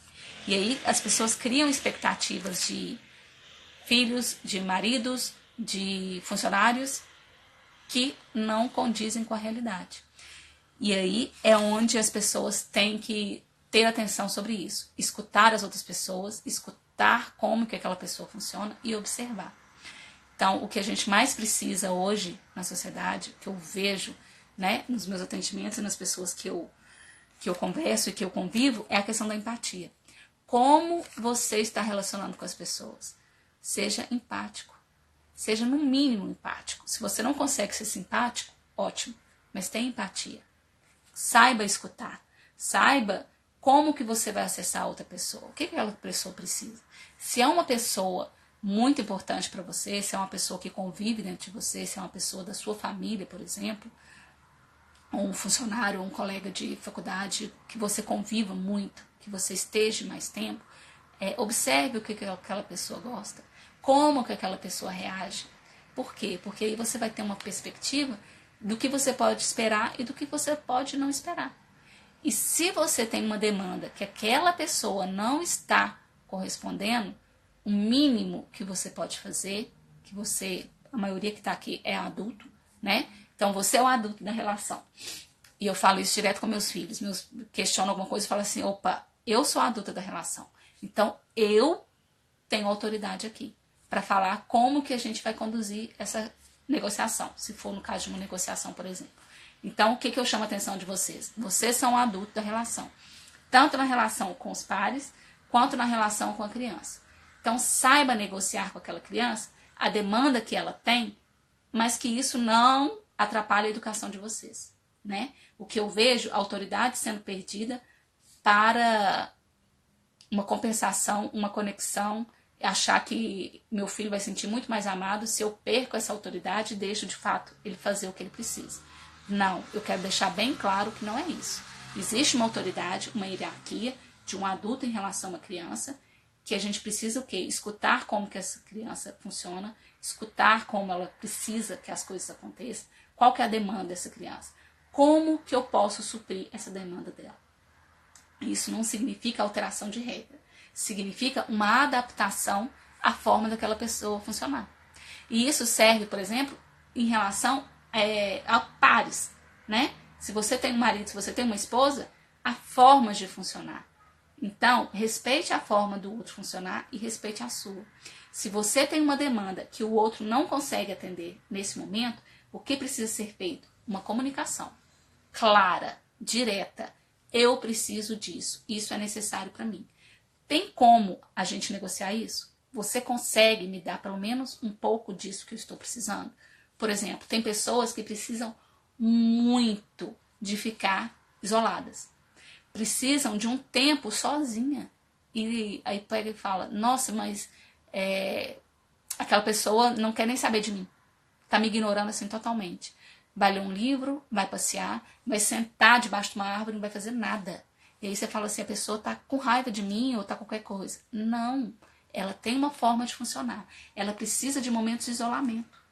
E aí as pessoas criam expectativas de filhos, de maridos, de funcionários que não condizem com a realidade. E aí é onde as pessoas têm que ter atenção sobre isso, escutar as outras pessoas, escutar como que aquela pessoa funciona e observar. Então, o que a gente mais precisa hoje na sociedade, que eu vejo, né, nos meus atendimentos e nas pessoas que eu converso e que eu convivo, é a questão da empatia. Como você está relacionando com as pessoas? Seja empático. Seja no mínimo empático. Se você não consegue ser simpático, ótimo, mas tenha empatia. Saiba escutar. Saiba como que você vai acessar a outra pessoa. O que aquela pessoa precisa? Se é uma pessoa muito importante para você, se é uma pessoa que convive dentro de você, se é uma pessoa da sua família, por exemplo, ou um funcionário, ou um colega de faculdade que você conviva muito, que você esteja mais tempo, observe o que aquela pessoa gosta, como que aquela pessoa reage. Por quê? Porque aí você vai ter uma perspectiva do que você pode esperar e do que você pode não esperar. E se você tem uma demanda que aquela pessoa não está correspondendo, o mínimo que você pode fazer, que você, a maioria que está aqui é adulto, né? Então você é o adulto da relação. E eu falo isso direto com meus filhos. Meus questionam alguma coisa e falam assim, opa, eu sou a adulta da relação. Então eu tenho autoridade aqui para falar como que a gente vai conduzir essa negociação, se for no caso de uma negociação, por exemplo. Então, o que eu chamo a atenção de vocês? Vocês são o adulto da relação, tanto na relação com os pares, quanto na relação com a criança. Então, saiba negociar com aquela criança a demanda que ela tem, mas que isso não atrapalhe a educação de vocês, né? O que eu vejo, a autoridade sendo perdida para uma compensação, uma conexão, achar que meu filho vai sentir muito mais amado se eu perco essa autoridade e deixo de fato ele fazer o que ele precisa. Não, eu quero deixar bem claro que não é isso. Existe uma autoridade, uma hierarquia de um adulto em relação a uma criança, que a gente precisa o quê? Escutar como que essa criança funciona, escutar como ela precisa que as coisas aconteçam, qual que é a demanda dessa criança, como que eu posso suprir essa demanda dela. Isso não significa alteração de regra, significa uma adaptação à forma daquela pessoa funcionar. E isso serve, por exemplo, em relação a pares, né? Se você tem um marido, se você tem uma esposa, há formas de funcionar. Então, respeite a forma do outro funcionar e respeite a sua. Se você tem uma demanda que o outro não consegue atender nesse momento, o que precisa ser feito? Uma comunicação clara, direta. Eu preciso disso. Isso é necessário para mim. Tem como a gente negociar isso? Você consegue me dar pelo menos um pouco disso que eu estou precisando? Por exemplo, tem pessoas que precisam muito de ficar isoladas. Precisam de um tempo sozinha. E aí pega e fala, nossa, mas aquela pessoa não quer nem saber de mim. Tá me ignorando assim totalmente. Vai ler um livro, vai passear, vai sentar debaixo de uma árvore, não vai fazer nada. E aí você fala assim, a pessoa tá com raiva de mim ou tá com qualquer coisa. Não, ela tem uma forma de funcionar. Ela precisa de momentos de isolamento.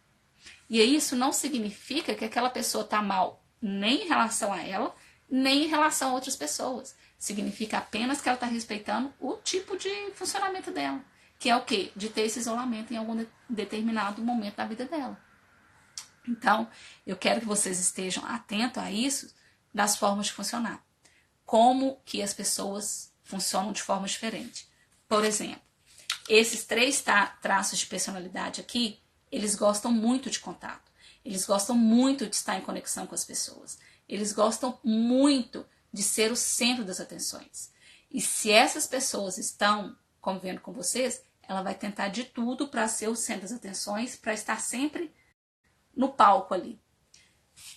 E isso não significa que aquela pessoa tá mal nem em relação a ela, nem em relação a outras pessoas. Significa apenas que ela está respeitando o tipo de funcionamento dela. Que é o quê? De ter esse isolamento em algum determinado momento da vida dela. Então, eu quero que vocês estejam atentos a isso das formas de funcionar. Como que as pessoas funcionam de forma diferente. Por exemplo, esses 3 traços de personalidade aqui, eles gostam muito de contato. Eles gostam muito de estar em conexão com as pessoas. Eles gostam muito de ser o centro das atenções. E se essas pessoas estão convivendo com vocês, ela vai tentar de tudo para ser o centro das atenções, para estar sempre no palco ali.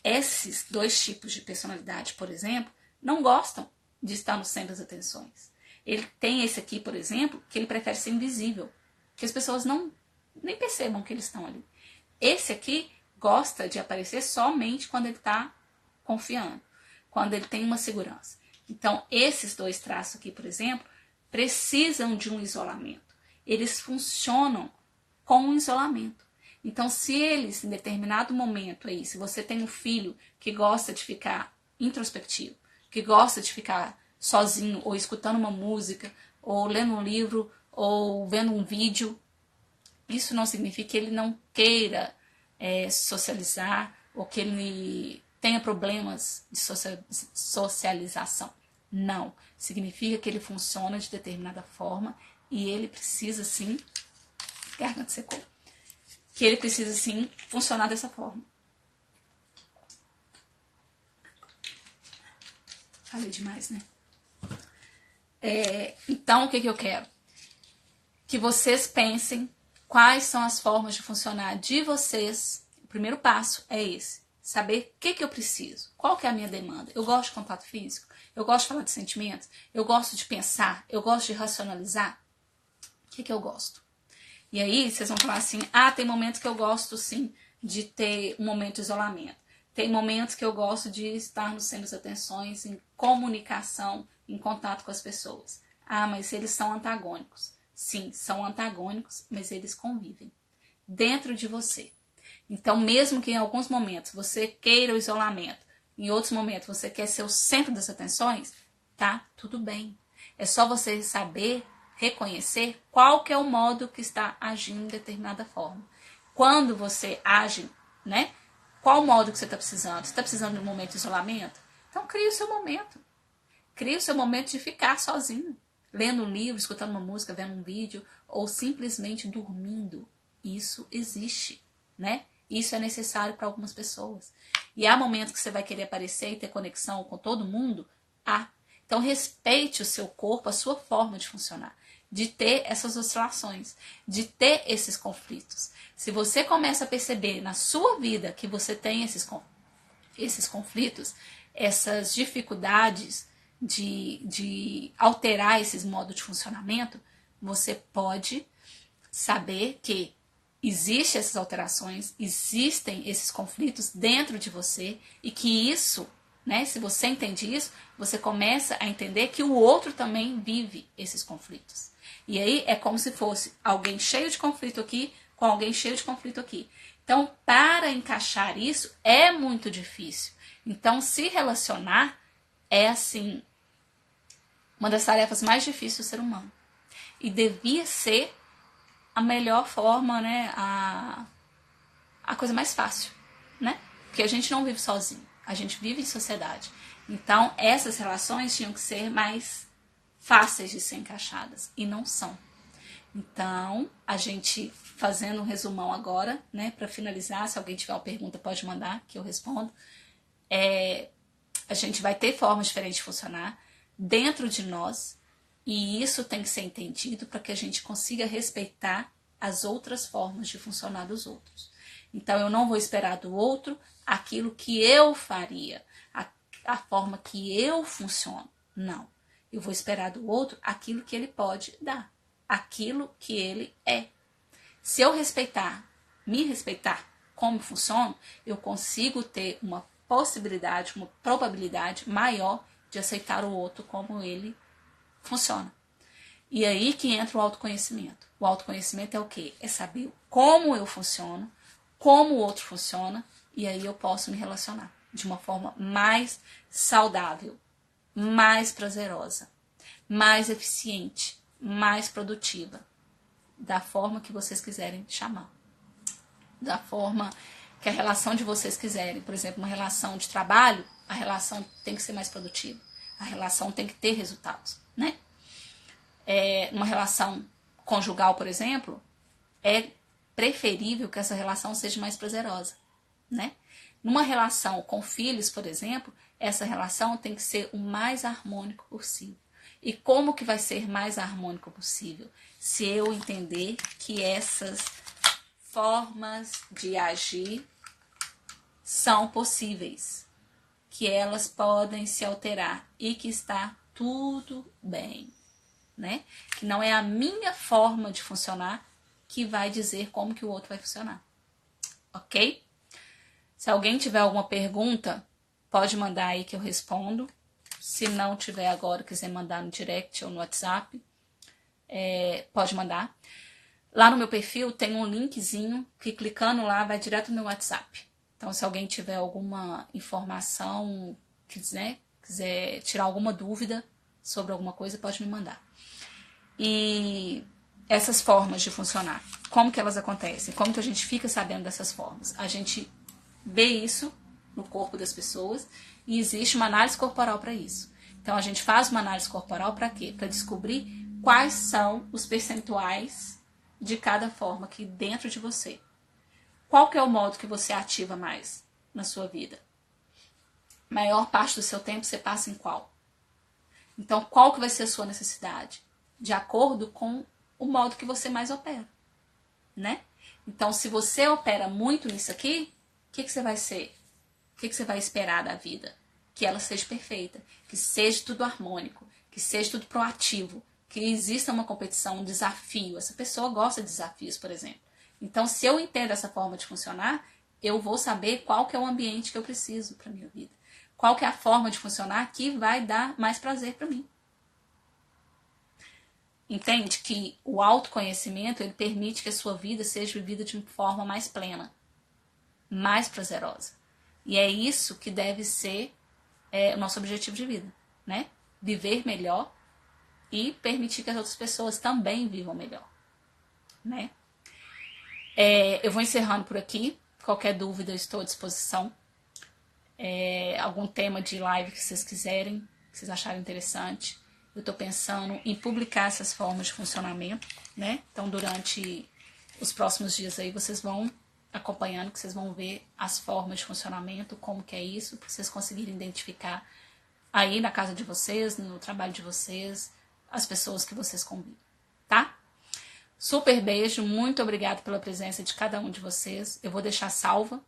Esses 2 tipos de personalidade, por exemplo, não gostam de estar no centro das atenções. Ele tem esse aqui, por exemplo, que ele prefere ser invisível, que as pessoas nem percebam que eles estão ali. Esse aqui gosta de aparecer somente quando ele está confiando, quando ele tem uma segurança. Então, esses dois traços aqui, por exemplo, precisam de um isolamento. Eles funcionam com um isolamento. Então, se eles, em determinado momento aí, se você tem um filho que gosta de ficar introspectivo, que gosta de ficar sozinho, ou escutando uma música, ou lendo um livro, ou vendo um vídeo, isso não significa que ele não queira socializar, ou que ele tenha problemas de socialização. Não. Significa que ele funciona de determinada forma e ele precisa, sim, garganta secou, que ele precisa, sim, funcionar dessa forma. Falei demais, né? Então, o que eu quero? Que vocês pensem quais são as formas de funcionar de vocês. O primeiro passo é esse. Saber o que eu preciso. Qual que é a minha demanda? Eu gosto de contato físico? Eu gosto de falar de sentimentos? Eu gosto de pensar? Eu gosto de racionalizar? O que eu gosto? E aí, vocês vão falar assim, tem momentos que eu gosto, sim, de ter um momento de isolamento. Tem momentos que eu gosto de estar no centro das atenções, em comunicação, em contato com as pessoas. Mas eles são antagônicos. Sim, são antagônicos, mas eles convivem dentro de você. Então, mesmo que em alguns momentos você queira o isolamento, em outros momentos você quer ser o centro das atenções, tá? Tudo bem. É só você saber reconhecer qual que é o modo que está agindo de determinada forma. Quando você age, né? Qual o modo que você está precisando? Você está precisando de um momento de isolamento? Então, crie o seu momento. Crie o seu momento de ficar sozinho. Lendo um livro, escutando uma música, vendo um vídeo, ou simplesmente dormindo. Isso existe, né? Isso é necessário para algumas pessoas. E há momentos que você vai querer aparecer e ter conexão com todo mundo? Então, respeite o seu corpo, a sua forma de funcionar, de ter essas oscilações, de ter esses conflitos. Se você começa a perceber na sua vida que você tem esses conflitos, essas dificuldades de alterar esses modos de funcionamento, você pode saber que existem essas alterações, existem esses conflitos dentro de você e que isso, né, se você entende isso, você começa a entender que o outro também vive esses conflitos. E aí é como se fosse alguém cheio de conflito aqui com alguém cheio de conflito aqui. Então, para encaixar isso é muito difícil. Então, se relacionar é, assim, uma das tarefas mais difíceis do ser humano. E devia ser a melhor forma, né? A coisa mais fácil, né? Porque a gente não vive sozinho, a gente vive em sociedade. Então, essas relações tinham que ser mais fáceis de ser encaixadas, e não são. Então, a gente fazendo um resumão agora, né? Para finalizar, se alguém tiver uma pergunta, pode mandar, que eu respondo. A gente vai ter formas diferentes de funcionar dentro de nós, e isso tem que ser entendido para que a gente consiga respeitar as outras formas de funcionar dos outros. Então, eu não vou esperar do outro aquilo que eu faria, a forma que eu funciono. Não. Eu vou esperar do outro aquilo que ele pode dar, aquilo que ele é. Se eu me respeitar como funciono, eu consigo ter uma possibilidade, uma probabilidade maior de aceitar o outro como ele funciona. E aí que entra o autoconhecimento. O autoconhecimento é o quê? É saber como eu funciono, como o outro funciona, e aí eu posso me relacionar de uma forma mais saudável, mais prazerosa, mais eficiente, mais produtiva, da forma que vocês quiserem chamar, da forma que a relação de vocês quiserem. Por exemplo, uma relação de trabalho, a relação tem que ser mais produtiva, a relação tem que ter resultados, né? Uma relação conjugal, por exemplo, é preferível que essa relação seja mais prazerosa, né? Numa relação com filhos, por exemplo, essa relação tem que ser o mais harmônico possível. E como que vai ser mais harmônico possível? Se eu entender que essas formas de agir são possíveis, que elas podem se alterar e que está tudo bem, né? Que não é a minha forma de funcionar que vai dizer como que o outro vai funcionar, ok? Se alguém tiver alguma pergunta, pode mandar aí que eu respondo. Se não tiver agora, quiser mandar no direct ou no WhatsApp, pode mandar. Lá no meu perfil tem um linkzinho que clicando lá vai direto no meu WhatsApp. Então, se alguém tiver alguma informação, quiser tirar alguma dúvida sobre alguma coisa, pode me mandar. E essas formas de funcionar, como que elas acontecem? Como que a gente fica sabendo dessas formas? A gente vê isso no corpo das pessoas e existe uma análise corporal para isso. Então, a gente faz uma análise corporal para quê? Para descobrir quais são os percentuais de cada forma aqui dentro de você. Qual que é o modo que você ativa mais na sua vida? Maior parte do seu tempo você passa em qual? Então, qual que vai ser a sua necessidade? De acordo com o modo que você mais opera, né? Então, se você opera muito nisso aqui, o que você vai ser? O que você vai esperar da vida? Que ela seja perfeita, que seja tudo harmônico, que seja tudo proativo, que exista uma competição, um desafio. Essa pessoa gosta de desafios, por exemplo. Então, se eu entendo essa forma de funcionar, eu vou saber qual que é o ambiente que eu preciso para minha vida. Qual que é a forma de funcionar que vai dar mais prazer para mim. Entende que o autoconhecimento ele permite que a sua vida seja vivida de uma forma mais plena, mais prazerosa. E é isso que deve ser o nosso objetivo de vida, né? Viver melhor e permitir que as outras pessoas também vivam melhor, né? Eu vou encerrando por aqui. Qualquer dúvida, eu estou à disposição. Algum tema de live que vocês quiserem, que vocês acharem interessante. Eu estou pensando em publicar essas formas de funcionamento, né? Então, durante os próximos dias aí, vocês vão acompanhando, que vocês vão ver as formas de funcionamento, como que é isso, para vocês conseguirem identificar aí na casa de vocês, no trabalho de vocês, as pessoas que vocês convivem, tá? Super beijo, muito obrigada pela presença de cada um de vocês. Eu vou deixar salva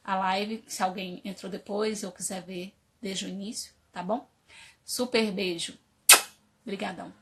a live, se alguém entrou depois ou quiser ver desde o início, tá bom? Super beijo. Obrigadão.